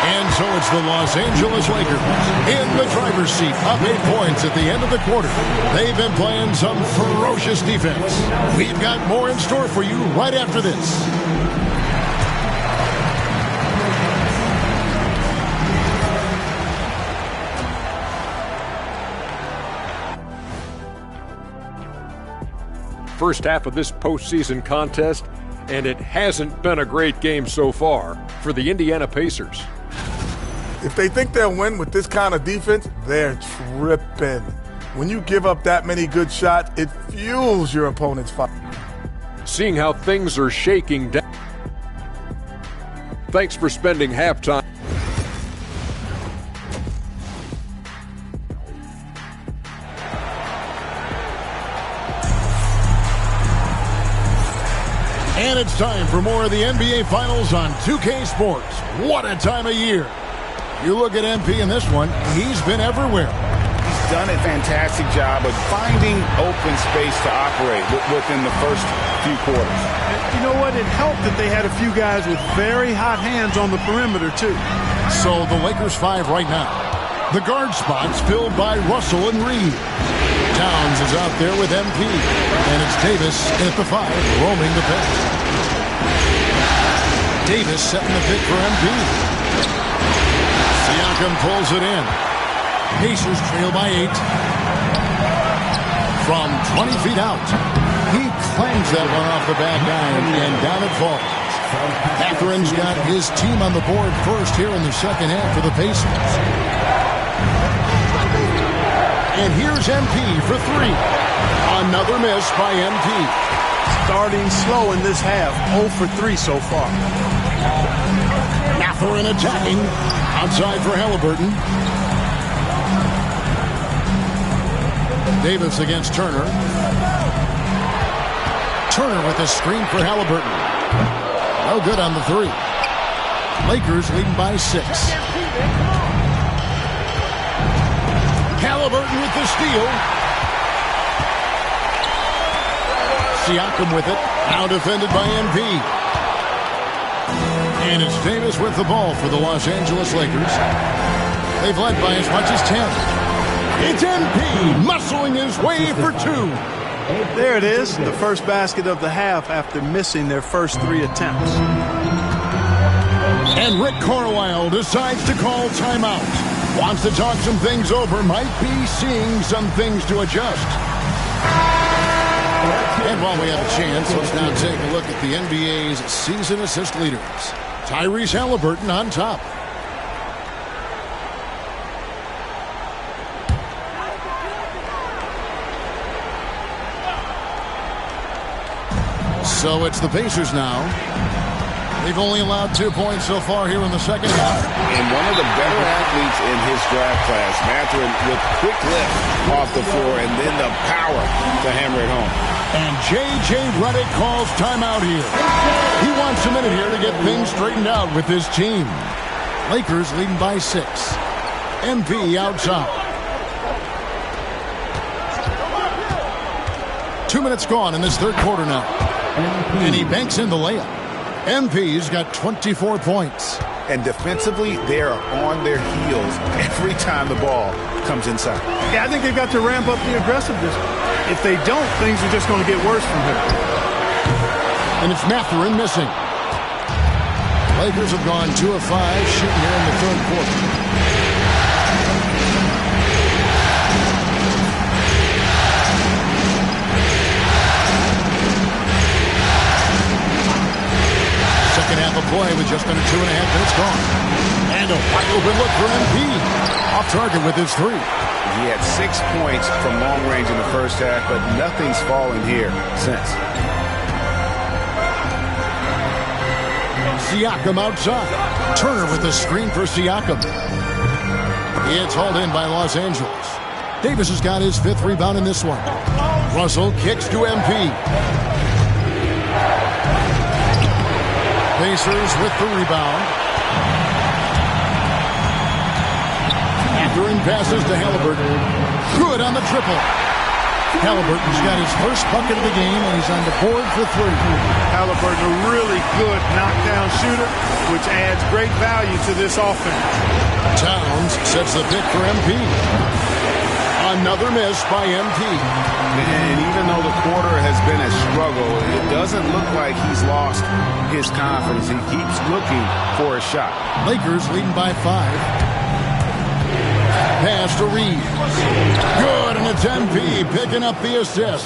And so it's the Los Angeles Lakers in the driver's seat, up 8 points at the end of the quarter. They've been playing some ferocious defense. We've got more in store for you right after this. First half of this postseason contest, and it hasn't been a great game so far for the Indiana Pacers. If they think they'll win with this kind of defense, they're tripping. When you give up that many good shots, it fuels your opponent's fight. Seeing how things are shaking down. Thanks for spending halftime. And it's time for more of the NBA Finals on 2K Sports. What a time of year. You look at MP in this one, he's been everywhere. He's done a fantastic job of finding open space to operate within the first few quarters. You know what? It helped that they had a few guys with very hot hands on the perimeter, too. So the Lakers 5 right now. The guard spots filled by Russell and Reed. Towns is out there with MP. And it's Davis at the 5, roaming the paint. Davis setting the pick for MP. Siakam pulls it in. Pacers trail by 8. From 20 feet out. He clangs that one off the back iron, and down it falls. Matherin's got his team on the board first here in the second half for the Pacers. And here's MP for three. Another miss by MP. Starting slow in this half, 0 for 3 so far. Mathurin attacking. Outside for Halliburton. Davis against Turner. Turner with a screen for Halliburton. No good on the three. Lakers leading by 6. Halliburton with the steal. Siakam with it. Now defended by MP. And it's Davis with the ball for the Los Angeles Lakers. They've led by as much as 10. It's MP muscling his way for 2. There it is, the first basket of the half after missing their first 3 attempts. And Rick Carlisle decides to call timeout. Wants to talk some things over, might be seeing some things to adjust. And while we have a chance, let's now take a look at the NBA's season assist leaders. Tyrese Halliburton on top. So it's the Pacers now. They've only allowed 2 points so far here in the second half. And one of the better athletes in his draft class, Mathurin, with quick lift off the floor and then the power to hammer it home. And J.J. Redick calls timeout here. He wants a minute here to get things straightened out with his team. Lakers leading by 6. MP outside. 2 minutes gone in this third quarter now. And he banks in the layup. MP's got 24 points. And defensively, they are on their heels every time the ball comes inside. Yeah, I think they've got to ramp up the aggressiveness. If they don't, things are just going to get worse from here. And it's Mathurin missing. Lakers have gone 2 of 5 shooting here in the third quarter. Second half of play with just under 2.5 minutes gone. And a wide open look for MP. Off target with his 3. He had 6 points from long range in the first half, but nothing's fallen here since. Siakam outside. Turner with the screen for Siakam. It's hauled in by Los Angeles. Davis has got his 5th rebound in this one. Russell kicks to MP. Pacers with the rebound. Mathurin passes to Halliburton. Good on the triple. Halliburton's got his first bucket of the game, and he's on the board for 3. Halliburton, a really good knockdown shooter, which adds great value to this offense. Towns sets the pick for MP. Another miss by MP. And even though the quarter has been a struggle, it doesn't look like he's lost his confidence. He keeps looking for a shot. Lakers leading by 5. Pass to Reeves. Good, and it's MP picking up the assist.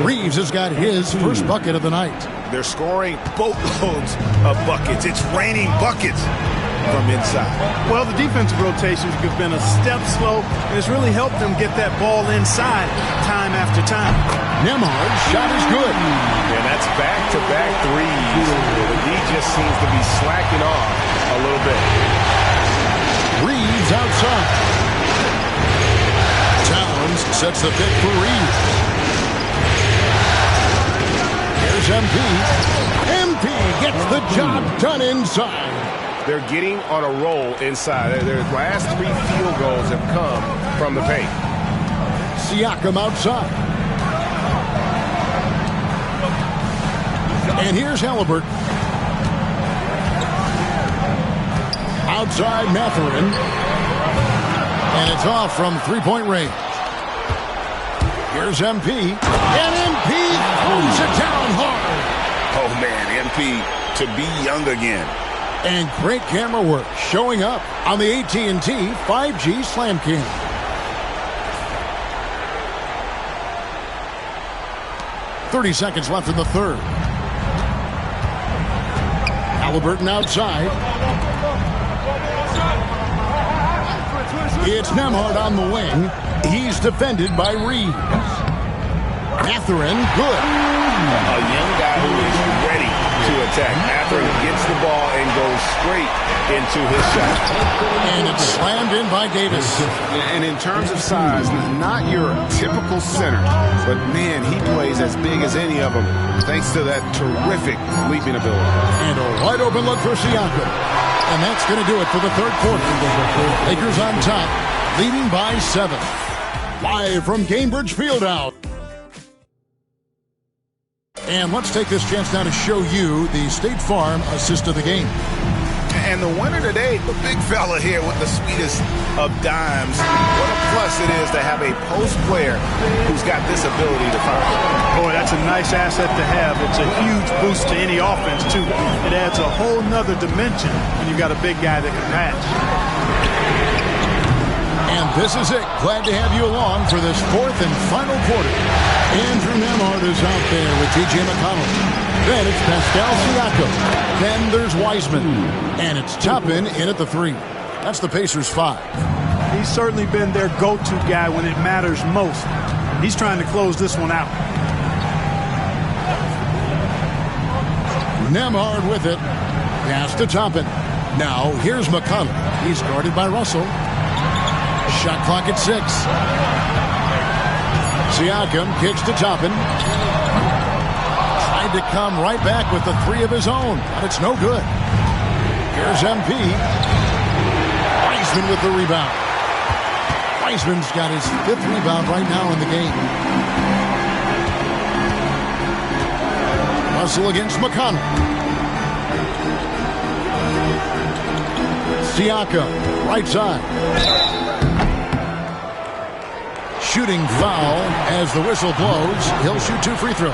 Reeves has got his first bucket of the night. They're scoring boatloads of buckets. It's raining buckets from inside. Well, the defensive rotations have been a step slow, and it's really helped them get that ball inside time after time. Nembhard's shot is good. And that's back-to-back threes. The D just seems to be slacking off a little bit. Reeves outside. Towns sets the pick for Reeves. Here's MP. MP gets the job done inside. They're getting on a roll inside. Their last 3 field goals have come from the paint. Siakam outside. And here's Halliburton. Outside Mathurin. And it's off from 3-point range. Here's MP. And MP throws it down hard. Oh, man, MP to be young again. And great camera work showing up on the AT&T 5G Slam Cam. .30 seconds left in the third. Halliburton outside. It's Nembhard on the wing. He's defended by Reeves. Mathurin, good. A young guy who is ready to attack. Mathurin gets the ball and goes straight into his shot. And it's slammed in by Davis. And in terms of size, not your typical center, but man, he plays as big as any of them thanks to that terrific leaping ability. And a wide open look for Siakam. And that's going to do it for the third quarter. Lakers on top, leading by 7. Live from Gainbridge Fieldhouse. And let's take this chance now to show you the State Farm assist of the game. And the winner today, the big fella here with the sweetest of dimes. What a plus it is to have a post player who's got this ability to fire. Boy, that's a nice asset to have. It's a huge boost to any offense, too. It adds a whole nother dimension when you've got a big guy that can pass. And this is it. Glad to have you along for this fourth and final quarter. Andrew Nembhard is out there with T.J. McConnell. Then it's Pascal Siakam. Then there's Wiseman. And it's Toppin in at the 3. That's the Pacers 5. He's certainly been their go-to guy when it matters most. He's trying to close this one out. Nembhard with it. Pass to Toppin. Now here's McConnell. He's guarded by Russell. Shot clock at 6. Siakam kicks to Toppin. Tried to come right back with the 3 of his own, but it's no good. Here's MP. Wiseman with the rebound. Wiseman's got his 5th rebound right now in the game. Russell against McConnell. Siakam, right side. Shooting foul as the whistle blows. He'll shoot 2 free throws.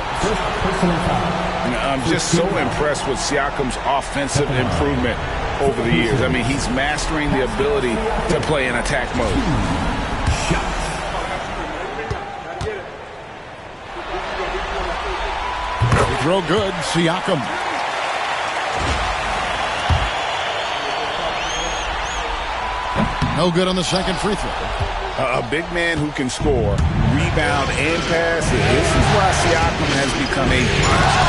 I'm just so impressed with Siakam's offensive improvement over the years. I mean, he's mastering the ability to play in attack mode. Throw good, Siakam. No good on the second free throw. A big man who can score, rebound, and pass. This is why Siakam has become a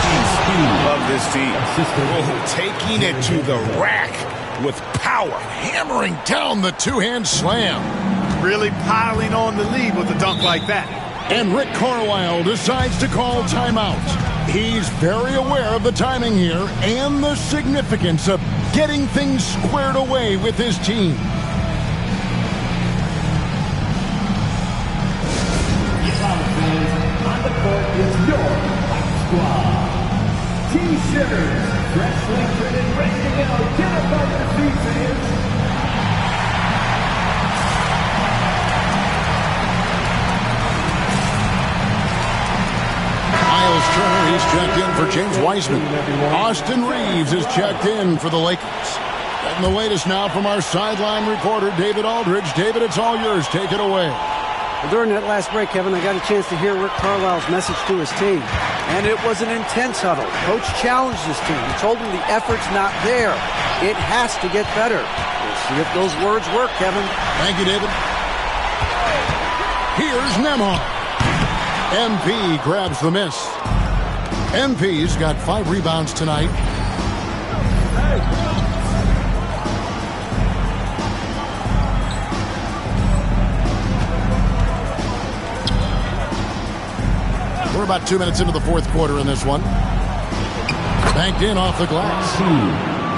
piece of this team. Taking it to the rack with power. Hammering down the two-hand slam. Really piling on the lead with a dunk like that. And Rick Carlisle decides to call timeout. He's very aware of the timing here and the significance of getting things squared away with his team. On the court is your squad. T-shirts, freshly printed, ready to go. Get up on your feet, fans. Miles Turner, he's checked in for James Wiseman. Austin Reeves is checked in for the Lakers. And the latest now from our sideline reporter, David Aldridge. David, it's all yours. Take it away. Well, during that last break, Kevin, I got a chance to hear Rick Carlisle's message to his team. And it was an intense huddle. Coach challenged his team. He told them the effort's not there. It has to get better. We'll see if those words work, Kevin. Thank you, David. Here's Nembhard. MP grabs the miss. MP's got 5 rebounds tonight. We're about 2 minutes into the fourth quarter in this one. Banked in off the glass.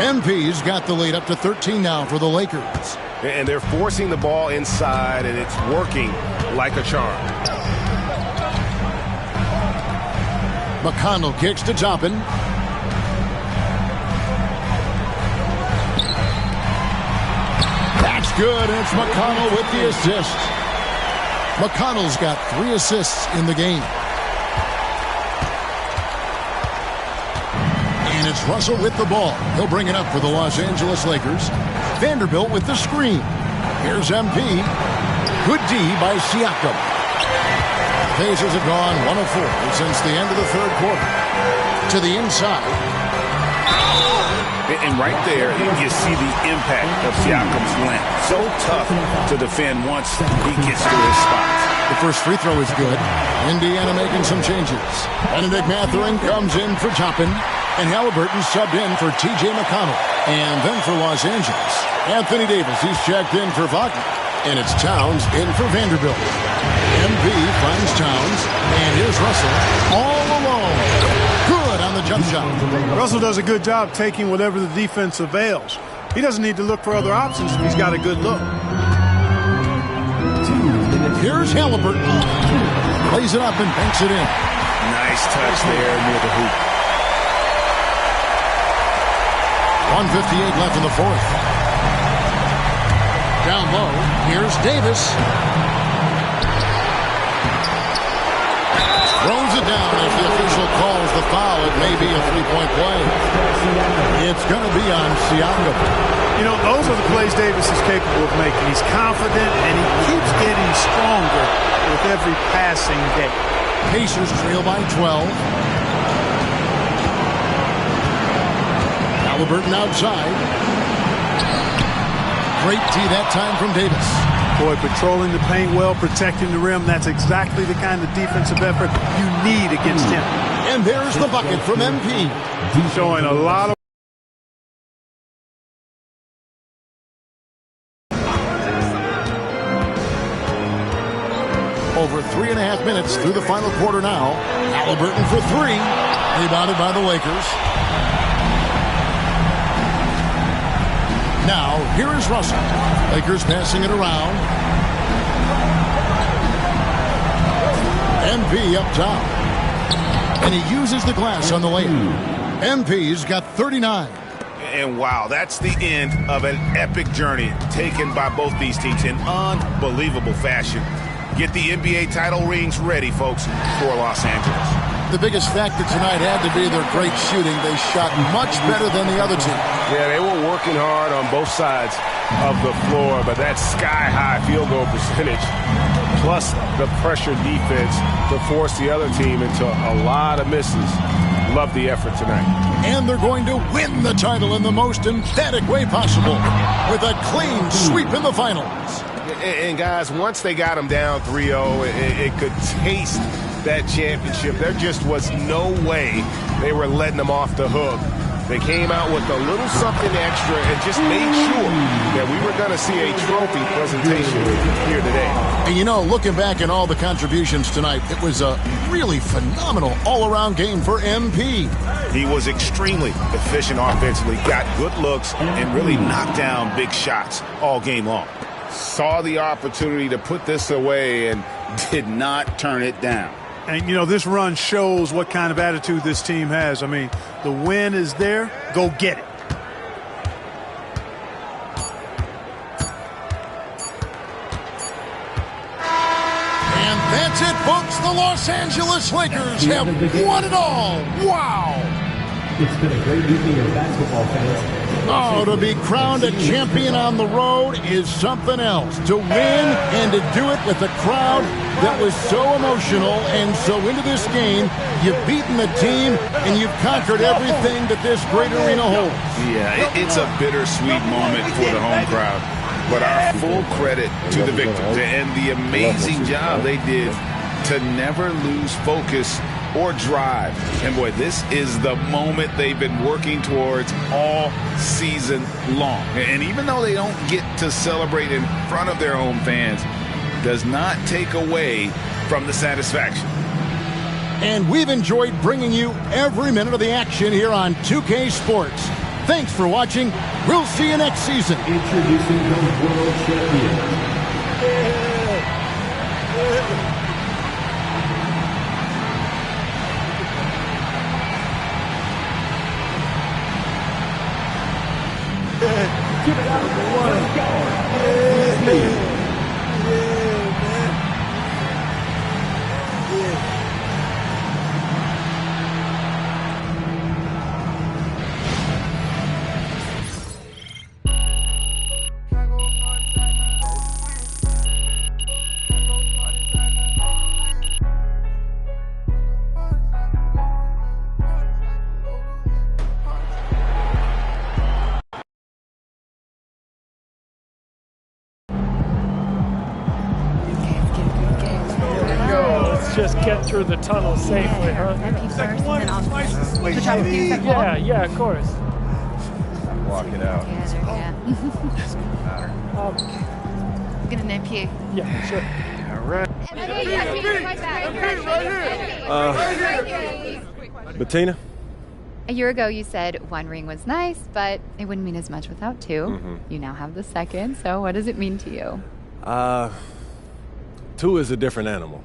MP's got the lead up to 13 now for the Lakers. And they're forcing the ball inside, and it's working like a charm. McConnell kicks to Toppin. That's good. It's McConnell with the assist. McConnell's got 3 assists in the game. And it's Russell with the ball. He'll bring it up for the Los Angeles Lakers. Vanderbilt with the screen. Here's MP. Good D by Siakam. Pacers have gone 1 of 4 since the end of the third quarter. To the inside. And right there, you see the impact of Siakam's length. So tough to defend once he gets to his spots. The first free throw is good. Indiana making some changes. Benedict Mathurin comes in for Toppin, and Halliburton subbed in for T.J. McConnell. And then for Los Angeles, Anthony Davis, he's checked in for Wagner. And it's Towns in for Vanderbilt. MP finds Towns, and here's Russell all alone. Good on the jump shot. Russell does a good job taking whatever the defense avails. He doesn't need to look for other options if he's got a good look. Here's Halliburton. Plays it up and banks it in. Nice touch there near the hoop. 1:58 left in the fourth. Down low, here's Davis. Throws it down. If the official calls the foul, it may be a three-point play. It's going to be on Siakam. You know, those are the plays Davis is capable of making. He's confident, and he keeps getting stronger with every passing day. Pacers trail by 12. Halliburton outside. Great tee that time from Davis. Boy, patrolling the paint well, protecting the rim. That's exactly the kind of defensive effort you need against him. And there's the bucket from MP. He's showing a lot of... Over 3.5 minutes through the final quarter now. Halliburton for three. Rebounded by the Lakers. Now, here is Russell. Lakers passing it around. MP up top. And he uses the glass on the layup. MP's got 39. And wow, that's the end of an epic journey taken by both these teams in unbelievable fashion. Get the NBA title rings ready, folks, for Los Angeles. The biggest factor tonight had to be their great shooting. They shot much better than the other team. Yeah, they were working hard on both sides of the floor, but that sky-high field goal percentage, plus the pressure defense to force the other team into a lot of misses. Love the effort tonight. And they're going to win the title in the most emphatic way possible with a clean sweep in the finals. And guys, once they got them down 3-0, it could taste that championship. There just was no way they were letting them off the hook. They came out with a little something extra and just made sure that we were going to see a trophy presentation here today. And you know, looking back at all the contributions tonight, it was a really phenomenal all-around game for MP. He was extremely efficient offensively, got good looks, and really knocked down big shots all game long. Saw the opportunity to put this away and did not turn it down. And, you know, this run shows what kind of attitude this team has. I mean, the win is there. Go get it. And that's it, folks. The Los Angeles Lakers have won it all. Wow. It's been a great evening of basketball, fans. Oh, to be crowned a champion on the road is something else. To win and to do it with a crowd that was so emotional and so into this game, you've beaten the team and you've conquered everything that this great arena holds. Yeah, it's a bittersweet moment for the home crowd. But our full credit to the victors and the amazing job they did to never lose focus or drive. And boy, this is the moment they've been working towards all season long. And even though they don't get to celebrate in front of their home fans, does not take away from the satisfaction. And we've enjoyed bringing you every minute of the action here on 2K Sports. Thanks for watching. We'll see you next season. Introducing the world champion. Give it up for one. Go. just get through the tunnel safely, huh? Yeah, of course. Walk it out. Get an MP. Yeah, sure. All right. Bettina? A year ago, you said one ring was nice, but it wouldn't mean as much without two. Mm-hmm. You now have the second, so what does it mean to you? Two is a different animal.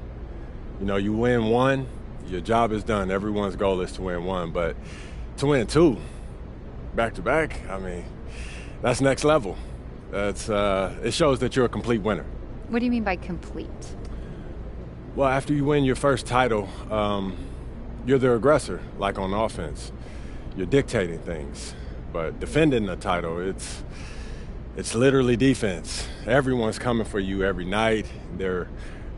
You know, you win one, your job is done. Everyone's goal is to win one, but to win two, back to back, I mean, that's next level. That's it shows that you're a complete winner. What do you mean by complete? Well, after you win your first title, you're the aggressor, like on offense. You're dictating things, but defending the title, it's literally defense. Everyone's coming for you every night. They're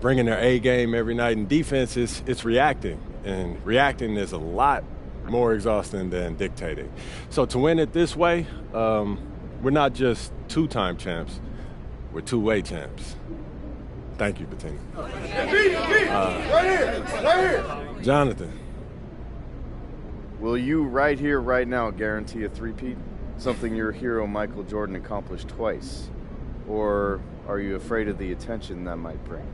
bringing their A game every night, and defense it's reacting, and reacting is a lot more exhausting than dictating. So to win it this way, we're not just two-time champs, we're two-way champs. Thank you, Bettina. Right here. Jonathan. Will you right here, right now, guarantee a three-peat? Something your hero Michael Jordan accomplished twice? Or are you afraid of the attention that might bring?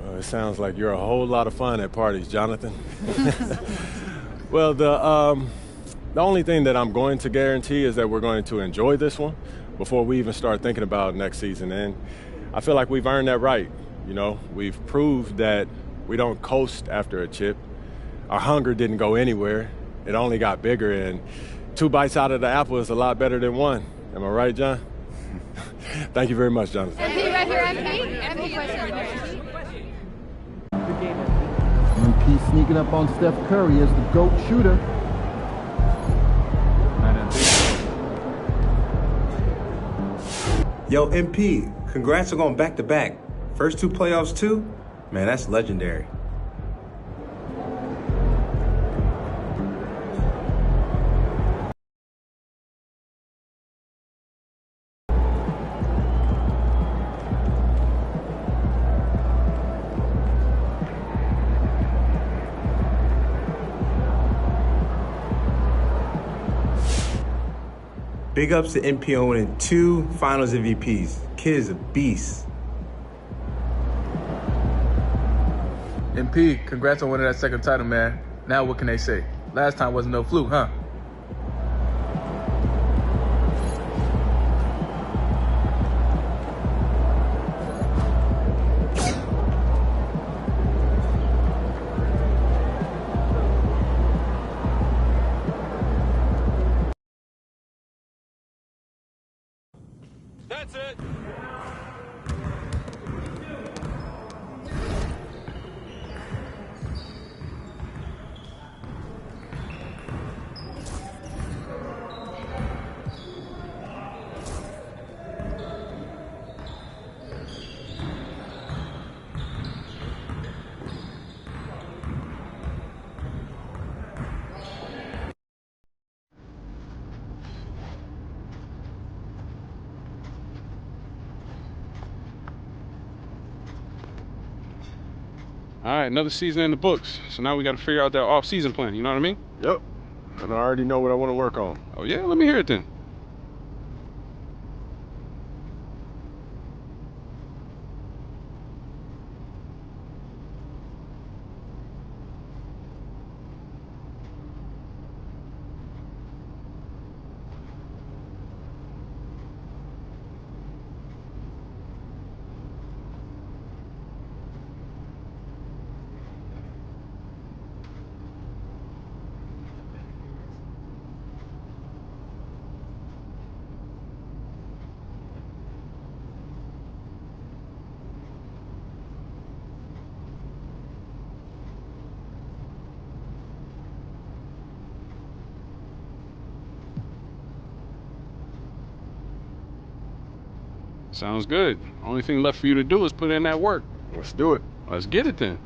Well, it sounds like you're a whole lot of fun at parties, Jonathan. Well, the only thing that I'm going to guarantee is that we're going to enjoy this one before we even start thinking about next season. And I feel like we've earned that right. You know, we've proved that we don't coast after a chip. Our hunger didn't go anywhere. It only got bigger, and 2 bites out of the apple is a lot better than 1. Am I right, John? Thank you very much, Jonathan. MP sneaking up on Steph Curry as the GOAT shooter. Yo, MP, congrats on going back-to-back. First 2 playoffs, too? Man, that's legendary. Big ups to MP on winning 2 Finals MVPs. Kid is a beast. MP, congrats on winning that second title, man. Now what can they say? Last time wasn't no fluke, huh? That's it. All right, another season in the books. So now we got to figure out that off-season plan. You know what I mean? Yep. And I already know what I want to work on. Oh, yeah? Let me hear it then. Sounds good. Only thing left for you to do is put in that work. Let's do it. Let's get it then.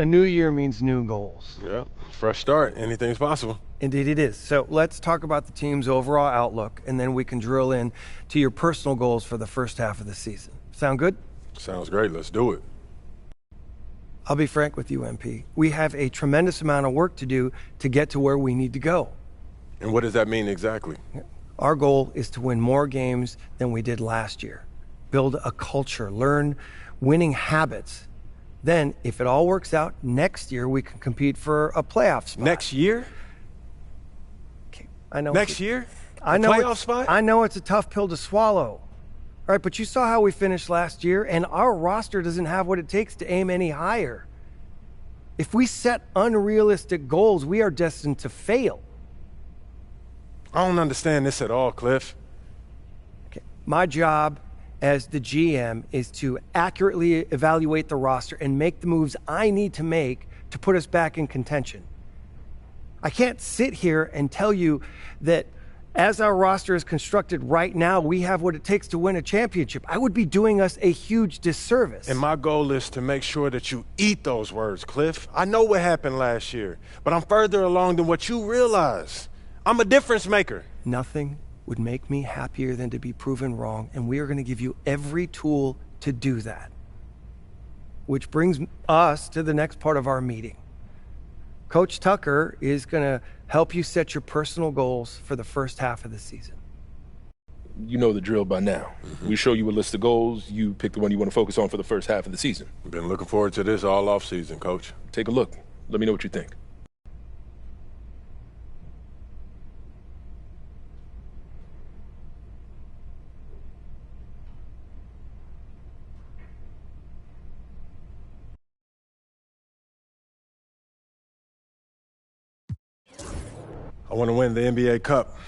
A new year means new goals. Yeah, fresh start. Anything's possible. Indeed it is. So let's talk about the team's overall outlook, and then we can drill in to your personal goals for the first half of the season. Sound good? Sounds great. Let's do it. I'll be frank with you, MP. We have a tremendous amount of work to do to get to where we need to go. And what does that mean exactly? Our goal is to win more games than we did last year. Build a culture, learn winning habits. Then, if it all works out, next year we can compete for a playoff spot. Next year? Okay, I know. Next year? I know. Playoff spot? I know it's a tough pill to swallow. All right, but you saw how we finished last year, and our roster doesn't have what it takes to aim any higher. If we set unrealistic goals, we are destined to fail. I don't understand this at all, Cliff. Okay. My job as the GM is to accurately evaluate the roster and make the moves I need to make to put us back in contention. I can't sit here and tell you that as our roster is constructed right now, we have what it takes to win a championship. I would be doing us a huge disservice. And my goal is to make sure that you eat those words, Cliff. I know what happened last year, but I'm further along than what you realize. I'm a difference maker. Nothing would make me happier than to be proven wrong, and we are going to give you every tool to do that. Which brings us to the next part of our meeting. Coach Tucker is going to help you set your personal goals for the first half of the season. You know the drill by now. We show you a list of goals. You pick the one you want to focus on for the first half of the season. Been looking forward to this all off season, Coach. Take a look. Let me know what you think. I want to win the NBA Cup.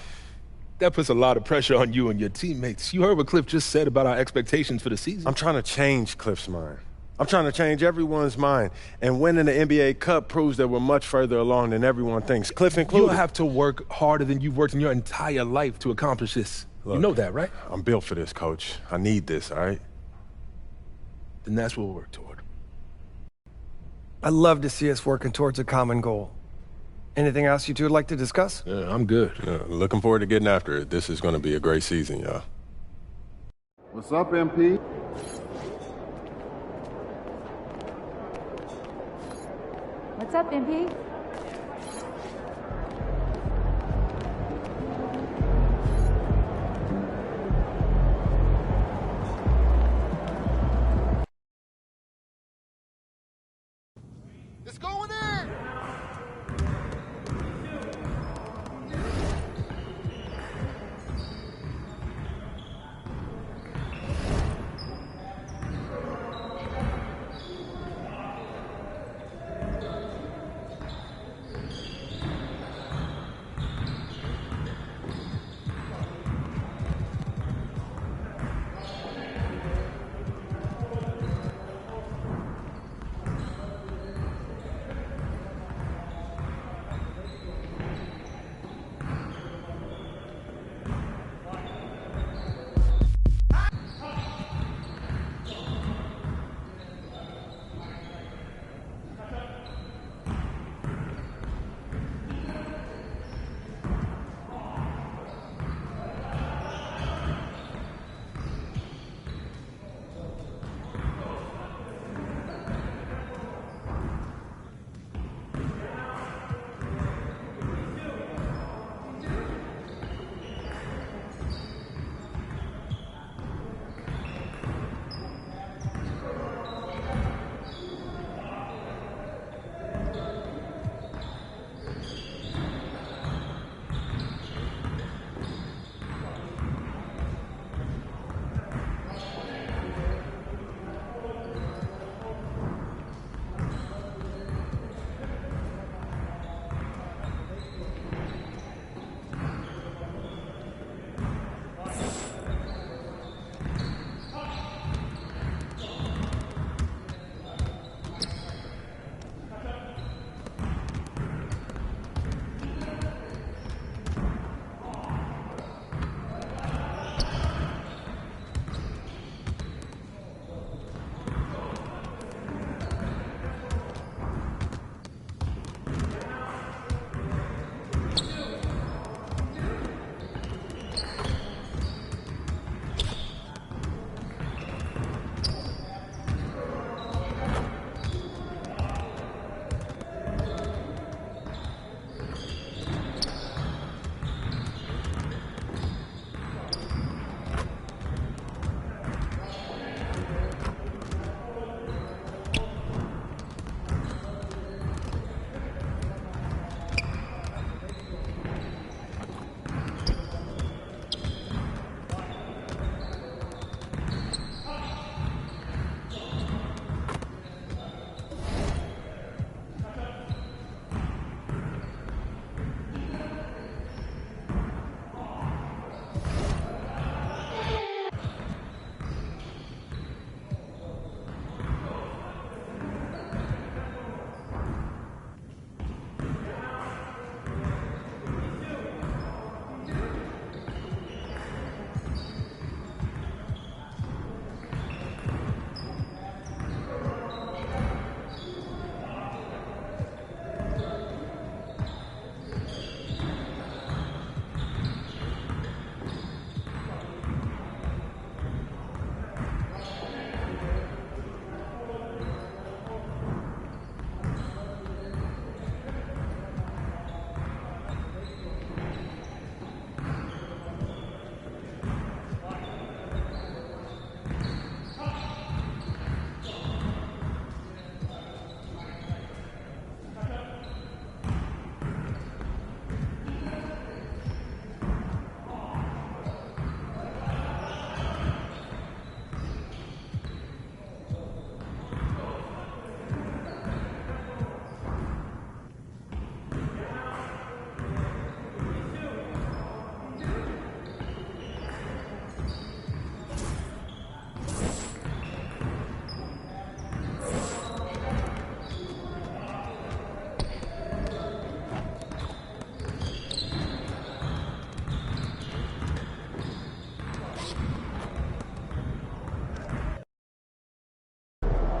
That puts a lot of pressure on you and your teammates. You heard what Cliff just said about our expectations for the season. I'm trying to change Cliff's mind. I'm trying to change everyone's mind. And winning the NBA Cup proves that we're much further along than everyone thinks, Cliff included. You'll have to work harder than you've worked in your entire life to accomplish this. Look, you know that, right? I'm built for this, Coach. I need this, all right? Then that's what we'll work toward. I'd love to see us working towards a common goal. Anything else you two would like to discuss? Yeah, I'm good. Yeah, looking forward to getting after it. This is going to be a great season, y'all. What's up, MP? What's up, MP? It's going in!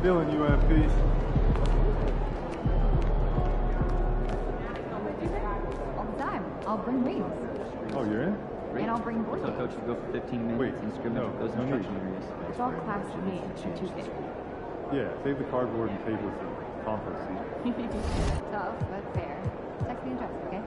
feeling you, MP? All the time. I'll bring wings. Oh, you're in? And I'll bring board So games. coaches go for 15 minutes and scrimmage goes no instruction need. areas. It's all class to me. Tuesday. Yeah, save the cardboard and tables and compost seat. Tough, but fair. Text me and address, okay?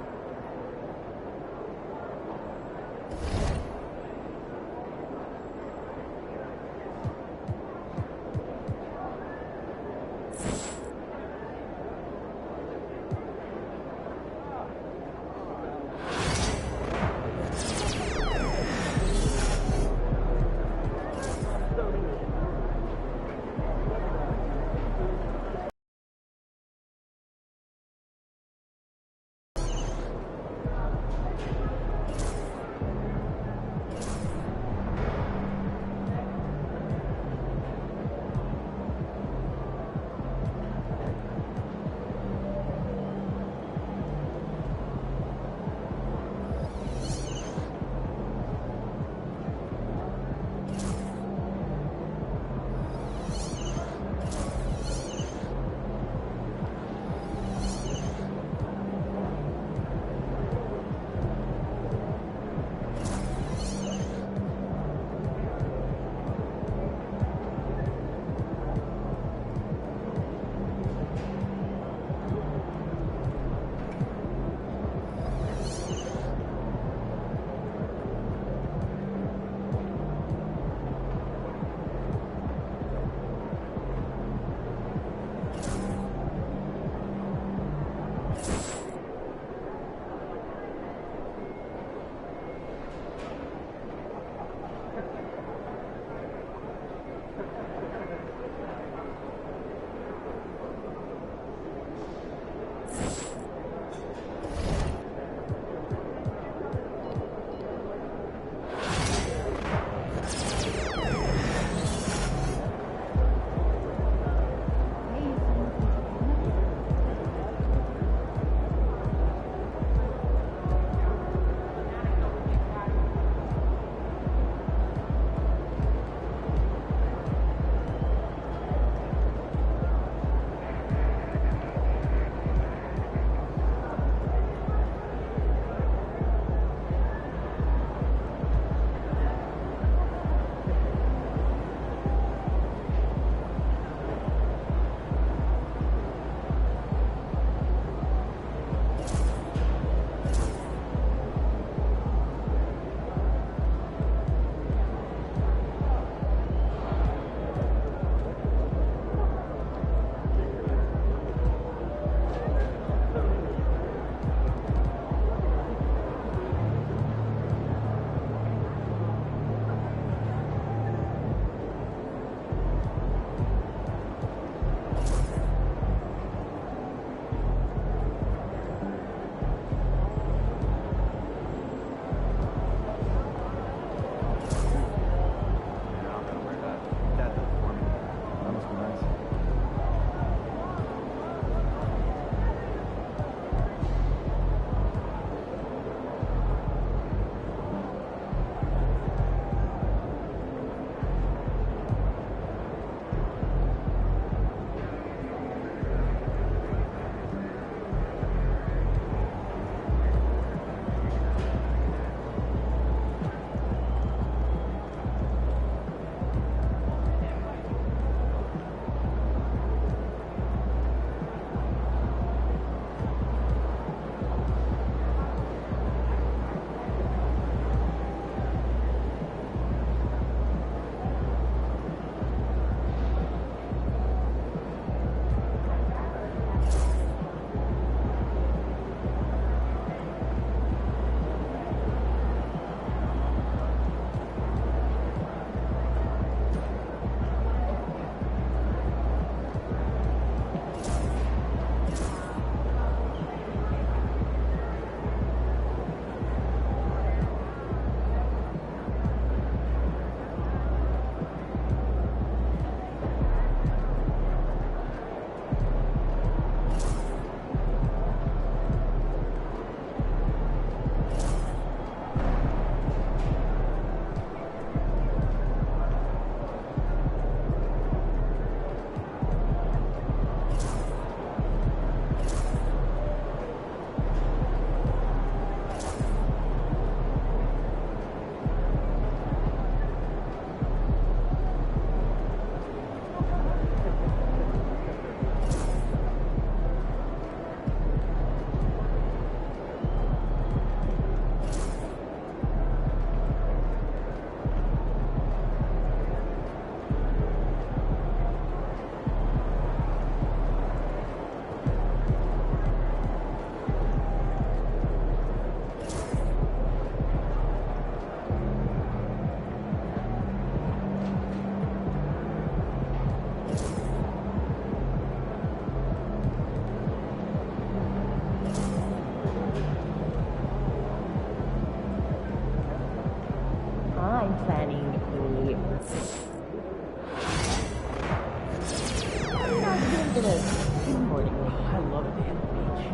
gonna skateboarding. I love a day at the beach.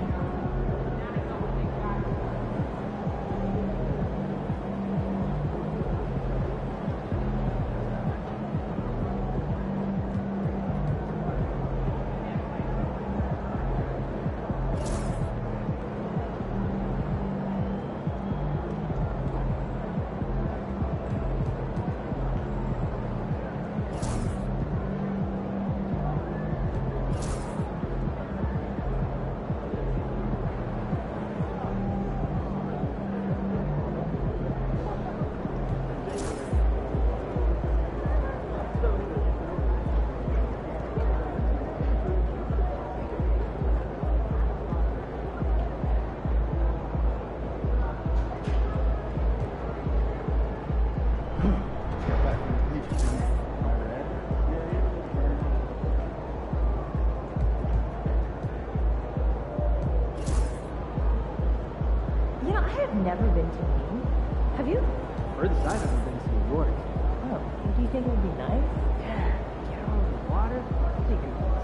Never been to Maine. Have you? Furthest I've ever been to New York. Oh, do you think it would be nice? Yeah, get out of the water. I think it was.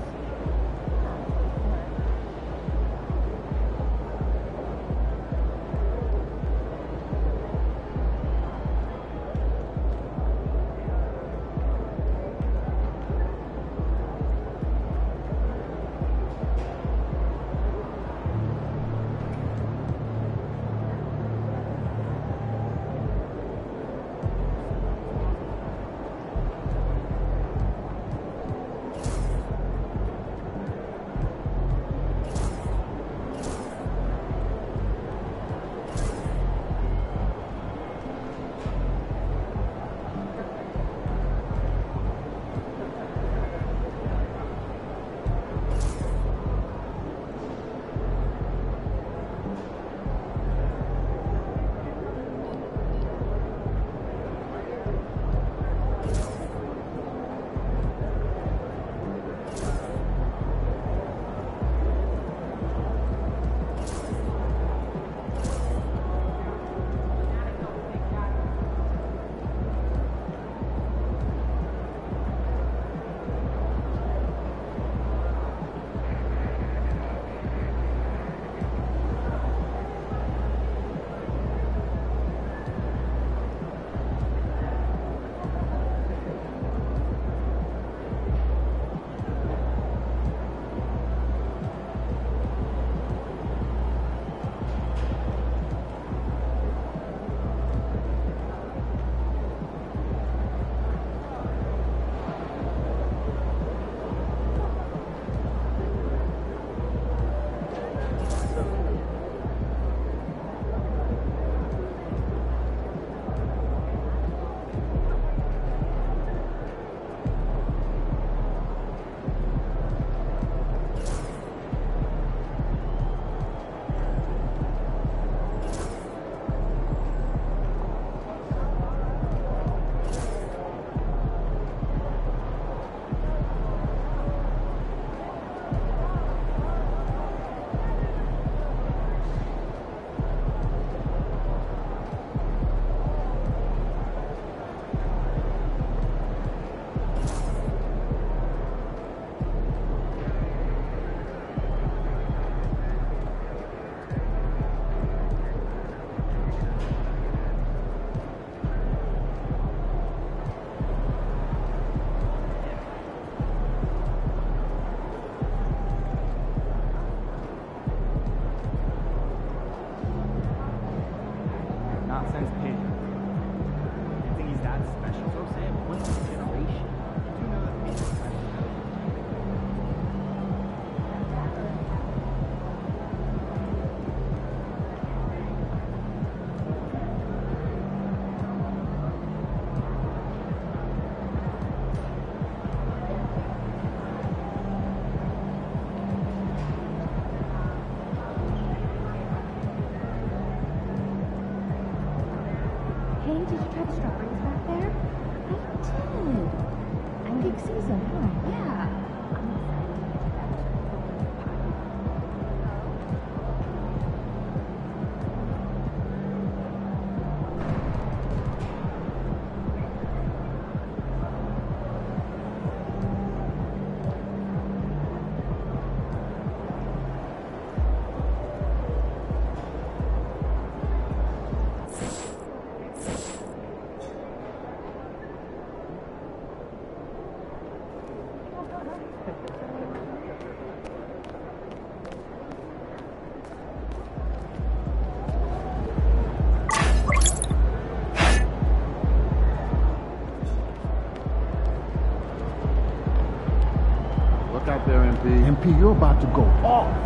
MP, you're about to go off.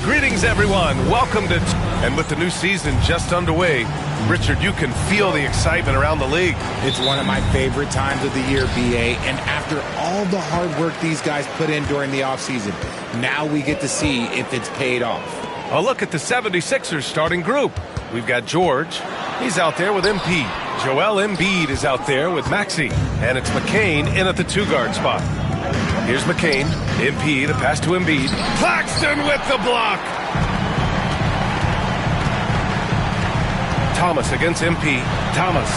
Greetings, everyone. Welcome to... And with the new season just underway, Richard, you can feel the excitement around the league. It's one of my favorite times of the year, BA, and after all the hard work these guys put in during the offseason, now we get to see if it's paid off. A look at the 76ers starting group. We've got George. He's out there with MP. Joel Embiid is out there with Maxey. And it's McCain in at the two-guard spot. Here's McCain. MP, the pass to Embiid. Claxton with the block. Thomas against MP. Thomas.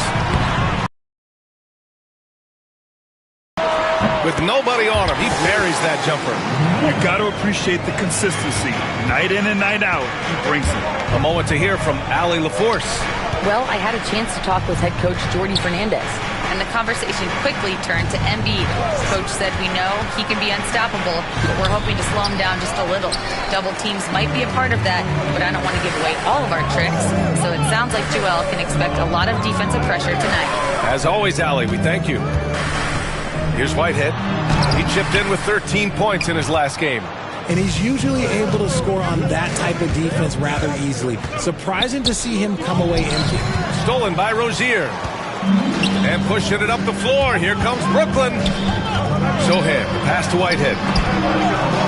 With nobody on him, he buries that jumper. You got to appreciate the consistency. Night in and night out, he brings it. A moment to hear from Allie LaForce. Well, I had a chance to talk with head coach Jordy Fernandez. And the conversation quickly turned to Embiid. Coach said we know he can be unstoppable, but we're hoping to slow him down just a little. Double teams might be a part of that, but I don't want to give away all of our tricks. So it sounds like Joel can expect a lot of defensive pressure tonight. As always, Allie, we thank you. Here's Whitehead. He chipped in with 13 points in his last game. And he's usually able to score on that type of defense rather easily. Surprising to see him come away empty. Stolen by Rozier. And pushing it up the floor. Here comes Brooklyn. Sohan, pass to Whitehead.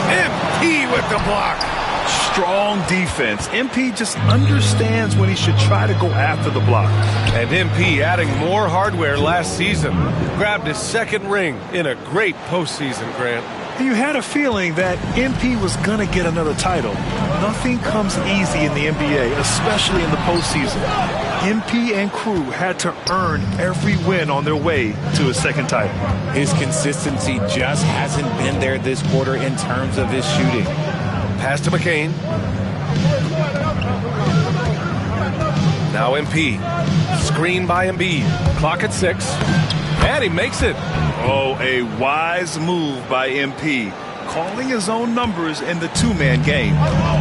MP with the block. Strong defense. MP just understands when he should try to go after the block. And MP adding more hardware last season. Grabbed his second ring in a great postseason, Grant. You had a feeling that MP was going to get another title. Nothing comes easy in the NBA, especially in the postseason. MP and crew had to earn every win on their way to a second title. His consistency just hasn't been there this quarter in terms of his shooting. Pass to McCain. Now MP. Screen by Embiid. Clock at 6. And he makes it. Oh, a wise move by MP. Calling his own numbers in the two-man game.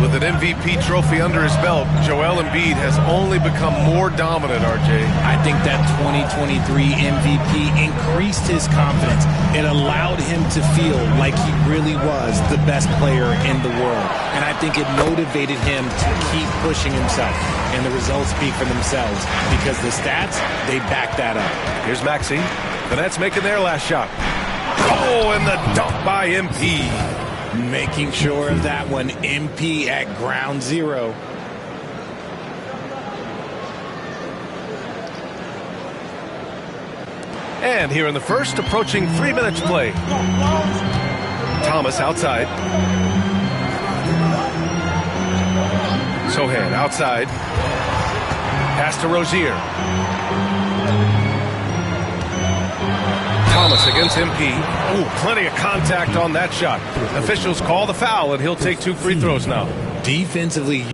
With an MVP trophy under his belt, Joel Embiid has only become more dominant, RJ. I think that 2023 MVP increased his confidence. It allowed him to feel like he really was the best player in the world. And I think it motivated him to keep pushing himself. And the results speak for themselves because the stats, they back that up. Here's Maxey. The Nets making their last shot. Oh, and the dunk by MP. Making sure of that one, MP at ground zero. And here in the first, approaching 3 minutes play. Thomas outside. Sohan outside. Pass to Rozier. Thomas against MP. Ooh, plenty of contact on that shot. Officials call the foul, and he'll take 2 free throws now. Defensively,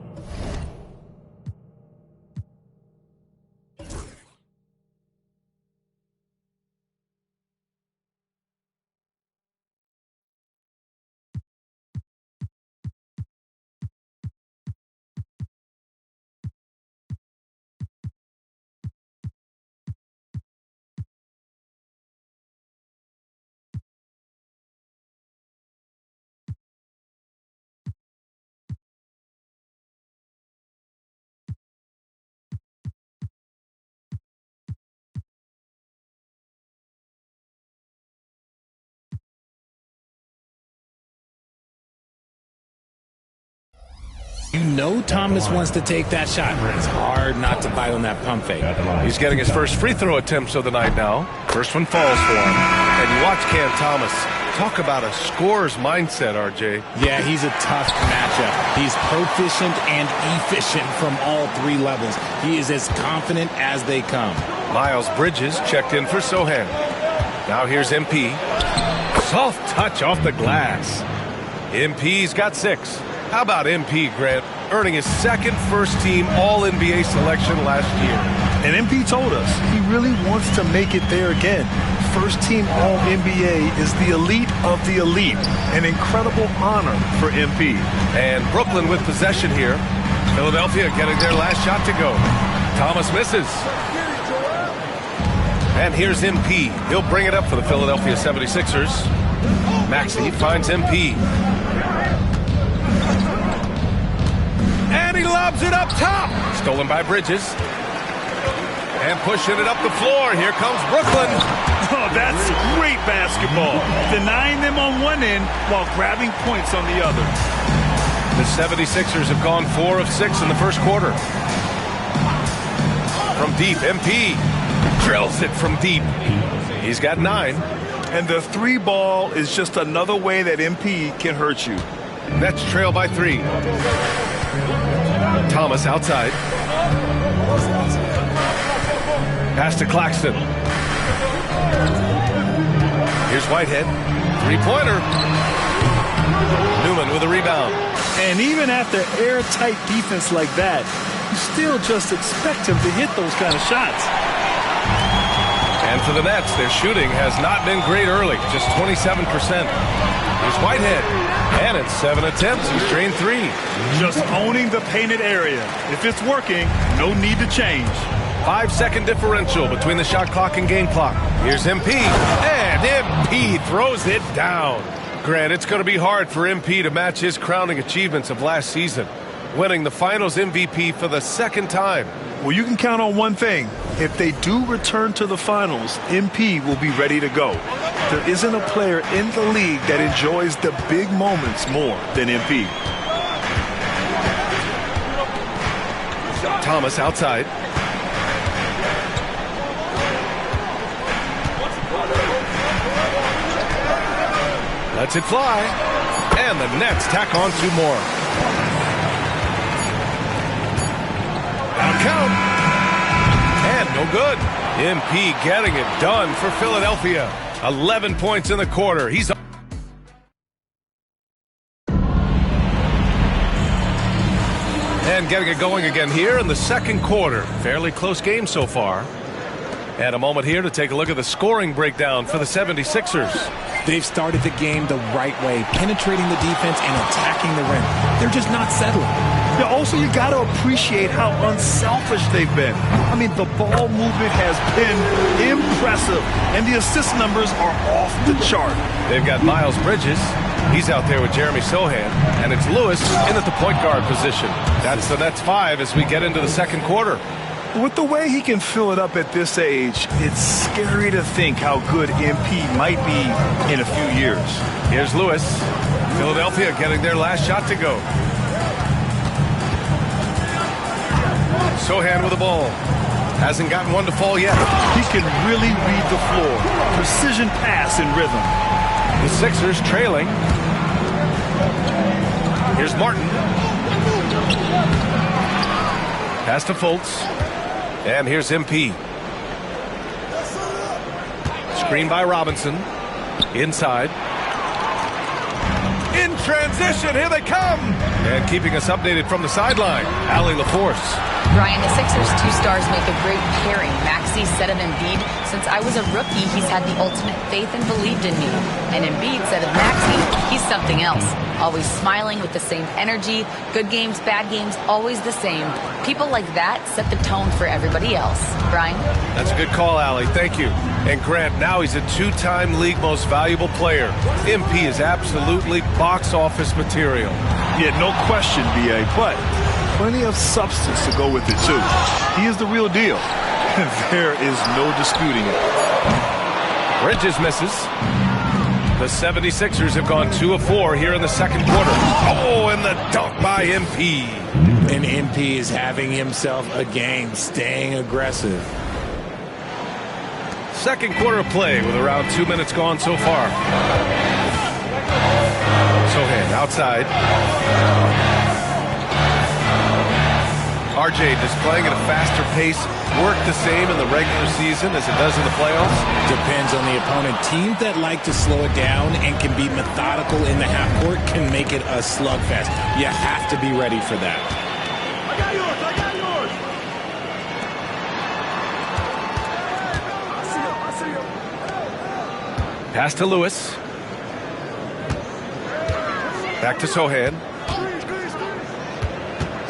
You know Thomas wants to take that shot, but it's hard not to bite on that pump fake. He's getting his first free throw attempts of the night now. First one falls for him. And you watch Cam Thomas. Talk about a scorer's mindset, RJ. Yeah, he's a tough matchup. He's proficient and efficient from all three levels. He is as confident as they come. Miles Bridges checked in for Sohan. Now here's MP. Soft touch off the glass. MP's got 6. How about MP, Grant, earning his second first-team All-NBA selection last year? And MP told us he really wants to make it there again. First-team All-NBA is the elite of the elite. An incredible honor for MP. And Brooklyn with possession here. Philadelphia getting their last shot to go. Thomas misses. And here's MP. He'll bring it up for the Philadelphia 76ers. Maxey finds MP. And he lobs it up top. Stolen by Bridges. And pushing it up the floor. Here comes Brooklyn. Oh, that's great basketball. Denying them on one end while grabbing points on the other. The 76ers have gone 4 of 6 in the first quarter. From deep, MP drills it from deep. He's got 9. And the 3 ball is just another way that MP can hurt you. Nets trail by 3. Thomas outside. Pass to Claxton. Here's Whitehead. 3-pointer. Newman with a rebound. And even after airtight defense like that, you still just expect him to hit those kind of shots. And for the Nets, their shooting has not been great early, just 27%. Here's Whitehead. And in 7 attempts, he's drained 3. Just owning the painted area. If it's working, no need to change. 5-second differential between the shot clock and game clock. Here's MP. And MP throws it down. Grant, it's going to be hard for MP to match his crowning achievements of last season, winning the Finals MVP for the 2nd time. Well, you can count on one thing. If they do return to the Finals, MP will be ready to go. There isn't a player in the league that enjoys the big moments more than MP. Thomas outside. Lets it fly. And the Nets tack on 2 more. Out count. And no good. MP getting it done for Philadelphia. 11 points in the quarter. He's and getting it going again here in the second quarter. Fairly close game so far. And a moment here to take a look at the scoring breakdown for the 76ers. They've started the game the right way, penetrating the defense and attacking the rim. They're just not settling. Yeah, also, you got to appreciate how unselfish they've been. I mean, the ball movement has been impressive, and the assist numbers are off the chart. They've got Miles Bridges. He's out there with Jeremy Sohan, and it's Lewis in at the point guard position. That's the Nets 5 as we get into the second quarter. With the way he can fill it up at this age, it's scary to think how good MP might be in a few years. Here's Lewis. Philadelphia getting their last shot to go. Sohan with the ball. Hasn't gotten one to fall yet. He can really read the floor. Precision pass and rhythm. The Sixers trailing. Here's Martin. Pass to Fultz. And here's MP. Screen by Robinson. Inside. In transition, here they come. And keeping us updated from the sideline, Allie LaForce. Brian, the Sixers' 2 stars make a great pairing. Maxey said of Embiid, since I was a rookie, he's had the ultimate faith and believed in me. And Embiid said of Maxey, he's something else. Always smiling with the same energy. Good games, bad games, always the same. People like that set the tone for everybody else. Brian? That's a good call, Allie. Thank you. And Grant, now he's a 2-time league most valuable player. MP is absolutely box office material. Yeah, no question, B.A., but plenty of substance to go with it, too. He is the real deal. There is no disputing it. Bridges misses. The 76ers have gone 2 of 4 here in the second quarter. Oh, and the dunk by MP. And MP is having himself a game, staying aggressive. Second quarter of play with around 2 minutes gone so far. Sohan outside. RJ displaying at a faster pace. Work the same in the regular season as it does in the playoffs? Depends on the opponent. Teams that like to slow it down and can be methodical in the half court can make it a slugfest. You have to be ready for that. I got yours! I got yours! I see you! Pass to Lewis. Back to Sohan.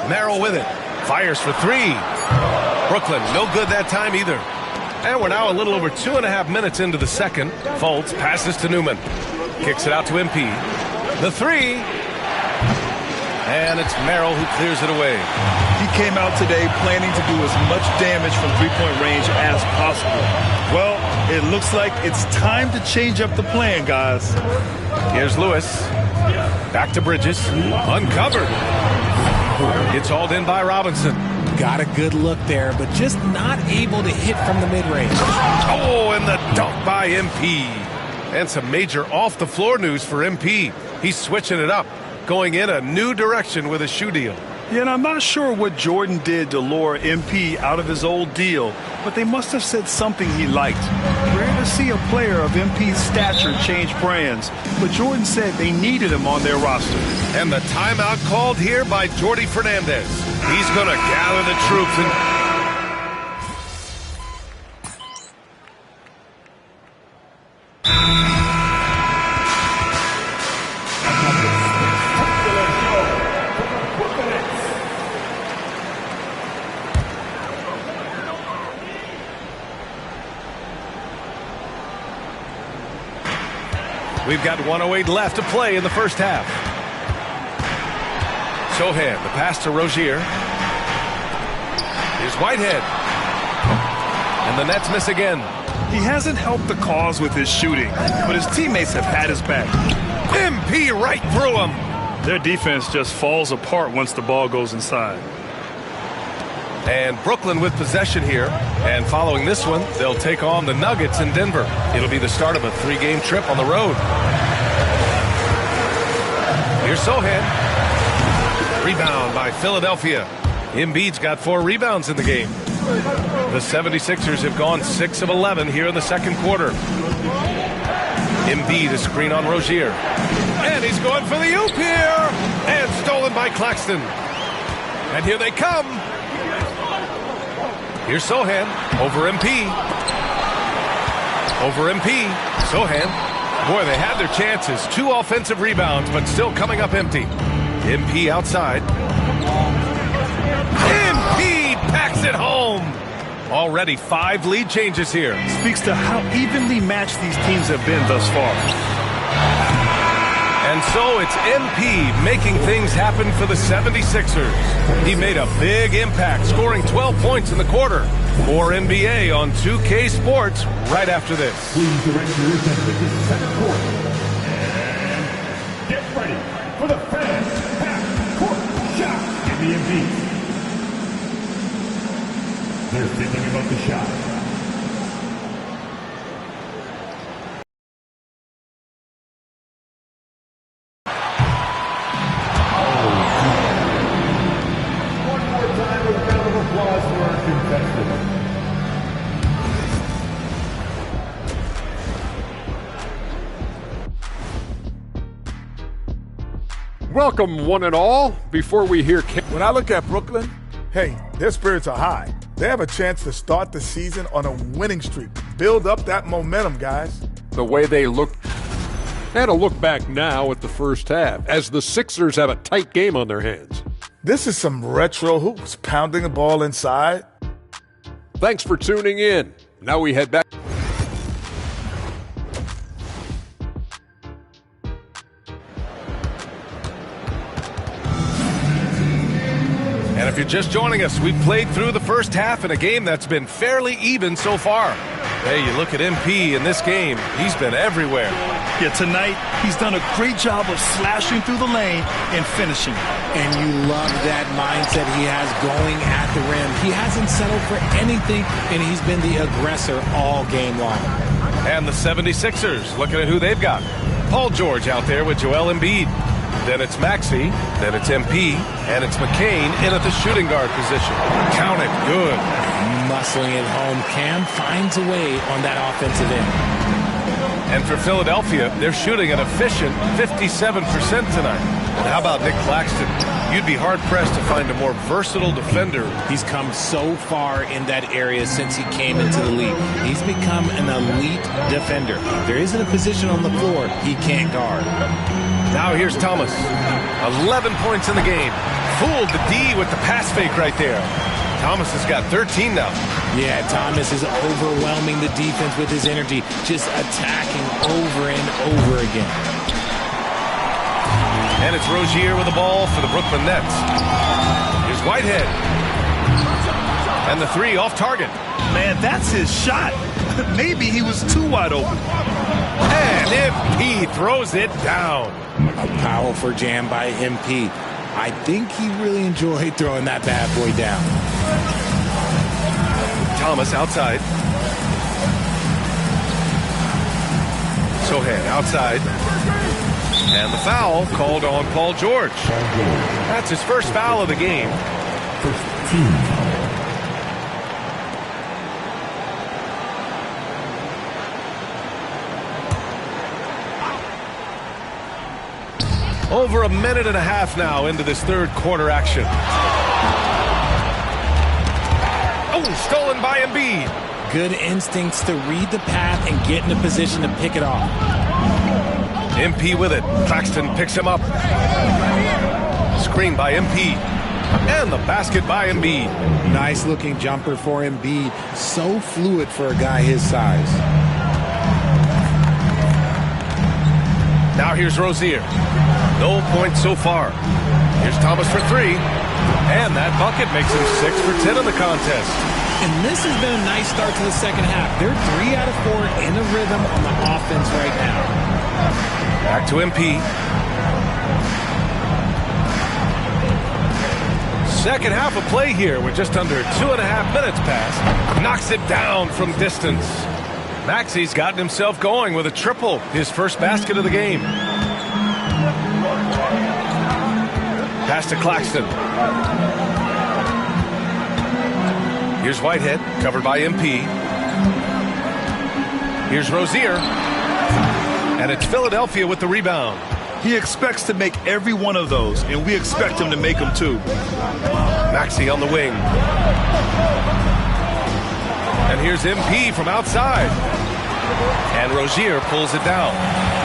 Merrill with it. Fires for three. Brooklyn, no good that time either. And we're now a little over 2.5 minutes into the second. Fultz passes to Newman. Kicks it out to MP. The three. And it's Merrill who clears it away. He came out today planning to do as much damage from three-point range as possible. Well, it looks like it's time to change up the plan, guys. Here's Lewis. Back to Bridges. Uncovered. It's hauled in by Robinson. Got a good look there, but just not able to hit from the mid-range. Oh, and the dunk by MP. And some major off-the-floor news for MP. He's switching it up, going in a new direction with a shoe deal. Yeah, and I'm not sure what Jordan did to lure MP out of his old deal, but they must have said something he liked. Rare to see a player of MP's stature change brands, but Jordan said they needed him on their roster. And the timeout called here by Jordi Fernandez. He's going to gather the troops and... We've got 1:08 left to play in the first half. Sohan, the pass to Rozier. Here's Whitehead. And the Nets miss again. He hasn't helped the cause with his shooting, but his teammates have had his back. MP right through him. Their defense just falls apart once the ball goes inside. And Brooklyn with possession here. And following this one, they'll take on the Nuggets in Denver. It'll be the start of a 3-game trip on the road. Here's Sohan. Rebound by Philadelphia. Embiid's got 4 rebounds in the game. The 76ers have gone 6 of 11 here in the second quarter. Embiid a screen on Rozier. And he's going for the oop here. And stolen by Claxton. And here they come. Here's Sohan over MP. Over MP. Sohan. Boy, they had their chances. 2 offensive rebounds, but still coming up empty. MP outside. MP packs it home. Already 5 lead changes here. Speaks to how evenly matched these teams have been thus far. And so it's MP making things happen for the 76ers. He made a big impact, scoring 12 points in the quarter. More NBA on 2K Sports right after this. Please direct your attention to the second quarter. And get ready for the fans. Half-court shot in the Embiid. They're thinking about the shot. Welcome, one and all. Before we hear... When I look at Brooklyn, hey, their spirits are high. They have a chance to start the season on a winning streak. Build up that momentum, guys. The way they look... And a look back now at the first half, as the Sixers have a tight game on their hands. This is some retro hoops, pounding the ball inside. Thanks for tuning in. Now we head back... And if you're just joining us, we've played through the first half in a game that's been fairly even so far. Hey, you look at MP in this game, he's been everywhere. Yeah, tonight, he's done a great job of slashing through the lane and finishing. And you love that mindset he has going at the rim. He hasn't settled for anything, and he's been the aggressor all game long. And the 76ers, looking at who they've got. Paul George out there with Joel Embiid. Then it's Maxey, then it's MP, and it's McCain in at the shooting guard position. Count it, good. Muscling it home, Cam finds a way on that offensive end. And for Philadelphia, they're shooting an efficient 57% tonight. And how about Nick Claxton? You'd be hard-pressed to find a more versatile defender. He's come so far in that area since he came into the league. He's become an elite defender. There isn't a position on the floor he can't guard. Now here's Thomas. 11 points in the game. Fooled the D with the pass fake right there. Thomas has got 13 now. Yeah, Thomas is overwhelming the defense with his energy, just attacking over and over again. And it's Rozier with the ball for the Brooklyn Nets. Here's Whitehead. And the three off target. Man, that's his shot. Maybe he was too wide open. And MP throws it down. A powerful jam by MP. I think he really enjoyed throwing that bad boy down. Thomas outside. Sohan outside. And the foul called on Paul George. That's his first foul of the game. First team. Over a minute and a half now into this third quarter action. Oh, stolen by Embiid. Good instincts to read the path and get in a position to pick it off. MP with it. Claxton picks him up. Screen by MP. And the basket by Embiid. Nice looking jumper for Embiid. So fluid for a guy his size. Now here's Rozier. No points so far. Here's Thomas for three. And that bucket makes him 6 for 10 in the contest. And this has been a nice start to the second half. They're 3 out of 4 in a rhythm on the offense right now. Back to MP. Second half of play here with just under 2.5 minutes passed. Knocks it down from distance. Maxey's gotten himself going with a triple, his first basket of the game. Pass to Claxton. Here's Whitehead, covered by MP. Here's Rozier. And it's Philadelphia with the rebound. He expects to make every one of those, and we expect him to make them too. Maxey on the wing. And here's MP from outside. And Rozier pulls it down.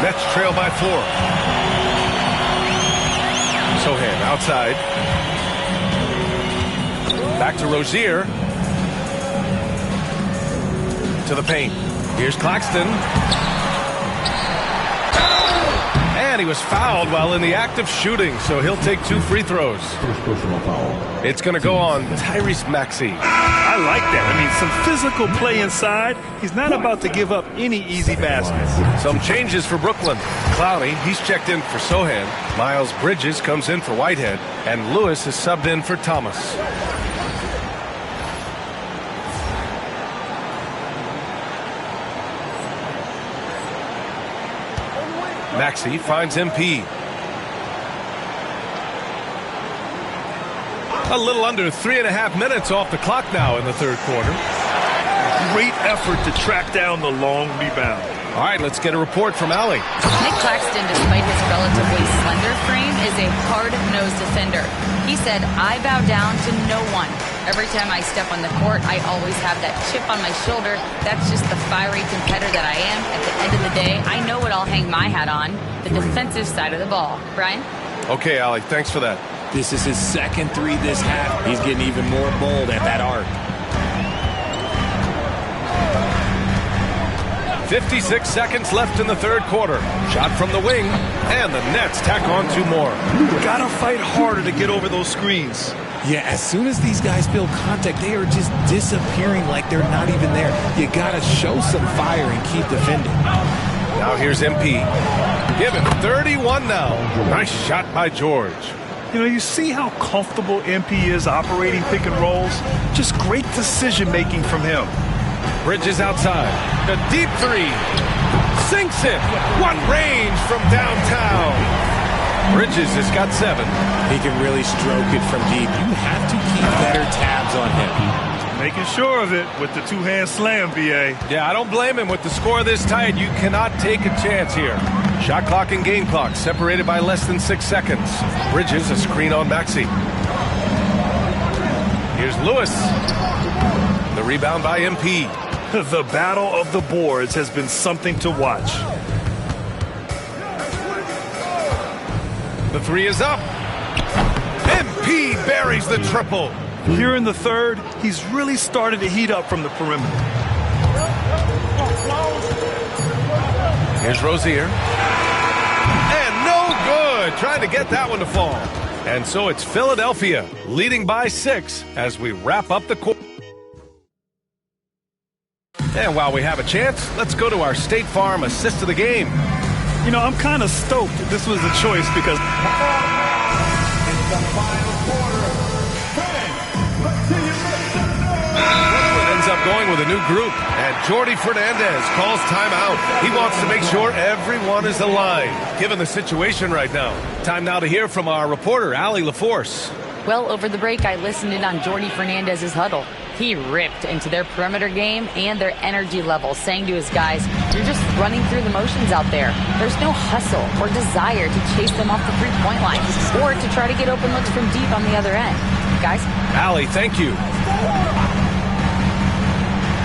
Nets trail by 4. Sohan outside. Back to Rozier. To the paint. Here's Claxton. And he was fouled while in the act of shooting, so he'll take 2 free throws. First personal foul. It's going to go on Tyrese Maxey. I like that. I mean, some physical play inside. He's not about to give up any easy baskets. Some changes for Brooklyn. Clowney, he's checked in for Sohan. Miles Bridges comes in for Whitehead. And Lewis is subbed in for Thomas. Maxey finds MP. A little under 3.5 minutes off the clock now in the third quarter. Great effort to track down the long rebound. All right, let's get a report from Allie. Nick Claxton, despite his relatively slender frame, is a hard-nosed defender. He said, "I bow down to no one. Every time I step on the court, I always have that chip on my shoulder. That's just the fiery competitor that I am. At the end of the day, I know what I'll hang my hat on, the defensive side of the ball." Brian? Okay, Allie, thanks for that. This is his second 3 this half. He's getting even more bold at that arc. 56 seconds left in the third quarter. Shot from the wing, and the Nets tack on 2 more. Gotta fight harder to get over those screens. Yeah, as soon as these guys feel contact, they are just disappearing like they're not even there. You got to show some fire and keep defending. Now here's MP. Given 31 now. Nice shot by George. You know, you see how comfortable MP is operating pick and rolls? Just great decision-making from him. Bridges outside. The deep three. Sinks it. What range from downtown. Bridges has got 7. He can really stroke it from deep. You have to keep better tabs on him. Making sure of it with the two-hand slam, BA. Yeah, I don't blame him. With the score this tight, you cannot take a chance here. Shot clock and game clock separated by less than 6 seconds. Bridges a screen on Maxey. Here's Lewis. The rebound by MP. The battle of the boards has been something to watch. The 3 is up. MP buries the triple. Here in the third, he's really started to heat up from the perimeter. Here's Rozier. And no good. Trying to get that one to fall. And so it's Philadelphia leading by 6 as we wrap up the quarter. And while we have a chance, let's go to our State Farm assist of the game. You know, I'm kind of stoked this was a choice because... It's the final quarter. Ends up going with a new group, and Jordy Fernandez calls timeout. He wants to make sure everyone is aligned, given the situation right now. Time now to hear from our reporter, Allie LaForce. Well, over the break, I listened in on Jordy Fernandez's huddle. He ripped into their perimeter game and their energy level, saying to his guys, you're just running through the motions out there. There's no hustle or desire to chase them off the three-point line or to try to get open looks from deep on the other end. Guys? Allie, thank you.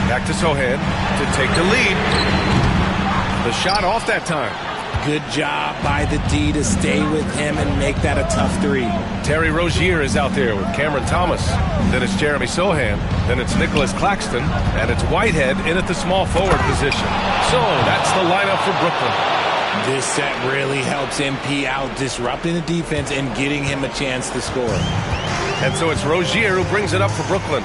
Back to Sohan to take the lead. The shot off that time. Good job by the D to stay with him and make that a tough 3. Terry Rozier is out there with Cameron Thomas. Then it's Jeremy Sohan. Then it's Nicholas Claxton. And it's Whitehead in at the small forward position. So that's the lineup for Brooklyn. This set really helps MP out, disrupting the defense and getting him a chance to score. And so it's Rozier who brings it up for Brooklyn.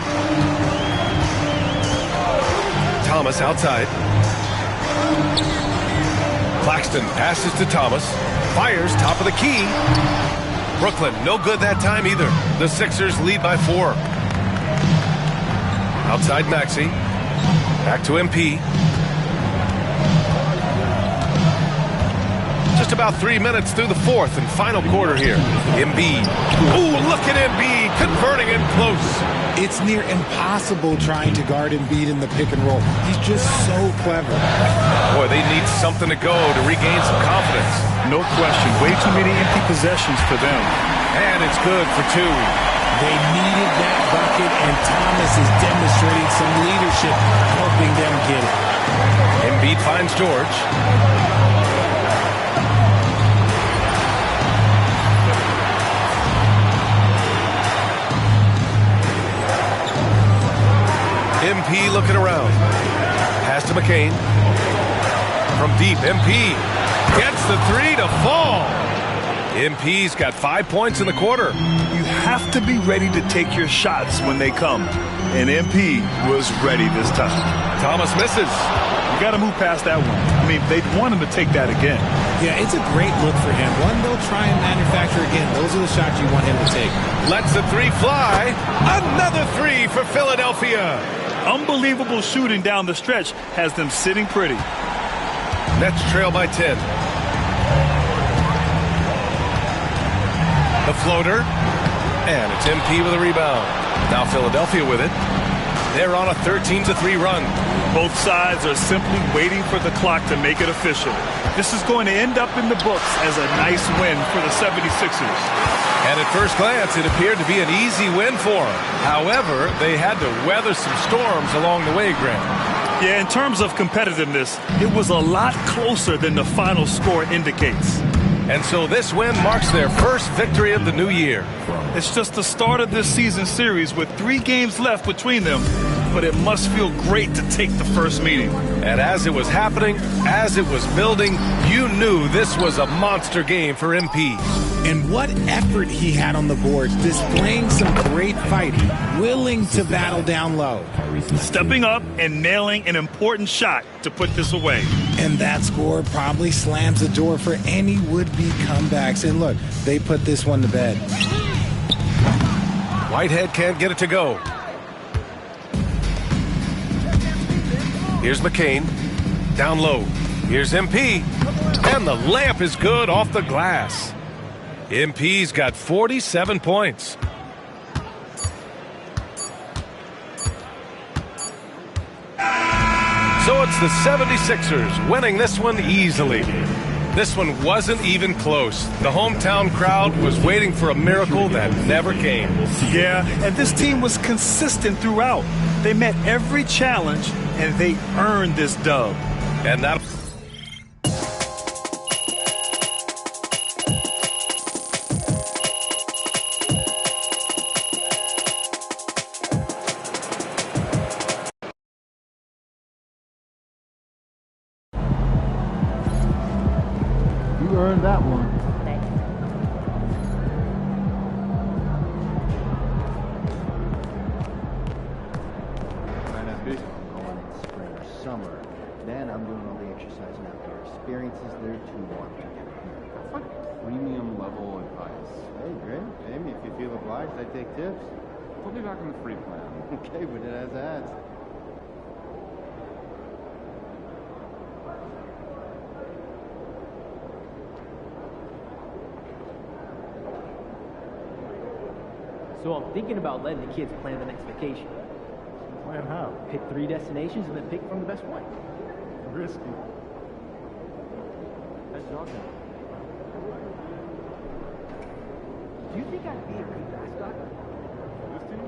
Thomas outside. Claxton passes to Thomas. Fires top of the key. Brooklyn, no good that time either. The Sixers lead by 4. Outside Maxey. Back to MP. Just about 3 minutes through the fourth and final quarter here. Embiid. Ooh, look at Embiid converting it close. It's near impossible trying to guard Embiid in the pick and roll. He's just so clever. Boy, they need something to go to regain some confidence. No question. Way too many empty possessions for them. And it's good for 2. They needed that bucket, and Thomas is demonstrating some leadership, helping them get it. Embiid finds George. MP looking around. Pass to McCain. From deep, MP gets the 3 to fall. MP's got 5 points in the quarter. You have to be ready to take your shots when they come. And MP was ready this time. Thomas misses. You got to move past that one. I mean, they'd want him to take that again. Yeah, it's a great look for him. One they'll try and manufacture again. Those are the shots you want him to take. Lets the 3 fly. Another 3 for Philadelphia. Unbelievable shooting down the stretch has them sitting pretty. Nets trail by 10. The floater. And it's MP with a rebound. Now Philadelphia with it. They're on a 13-3 run. Both sides are simply waiting for the clock to make it official. This is going to end up in the books as a nice win for the 76ers. And at first glance, it appeared to be an easy win for them. However, they had to weather some storms along the way, Grant. Yeah, in terms of competitiveness, it was a lot closer than the final score indicates. And so this win marks their first victory of the new year. It's just the start of this season series with 3 games left between them. but it must feel great to take the first meeting. And as it was happening, as it was building, you knew this was a monster game for MP. And what effort he had on the boards, displaying some great fighting, willing to battle down low. Stepping up and nailing an important shot to put this away. And that score probably slams the door for any would-be comebacks. And look, they put this one to bed. Whitehead can't get it to go. Here's McCain. Down low. Here's MP. And the layup is good off the glass. MP's got 47 points. So it's the 76ers winning this one easily. This one wasn't even close. The hometown crowd was waiting for a miracle that never came. Yeah, and this team was consistent throughout. They met every challenge, and they earned this dub. And that... You earned that one. Thanks. I'm going in spring or summer. Then I'm doing all the exercising out there. Experiences there too long to get here. It's like premium level advice. Hey, great. Amy, if you feel obliged, I take tips. Put me back on the free plan. Okay, but it has ads. So I'm thinking about letting the kids plan the next vacation. Plan how? Pick 3 destinations and then pick from the best one. Risky. That's dog now. Do you think I'd be a good mascot? This team?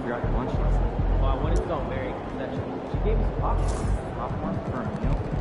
forgot your lunch last night. Well, I wanted to tell Mary that she gave me some popcorn. Popcorn for a meal?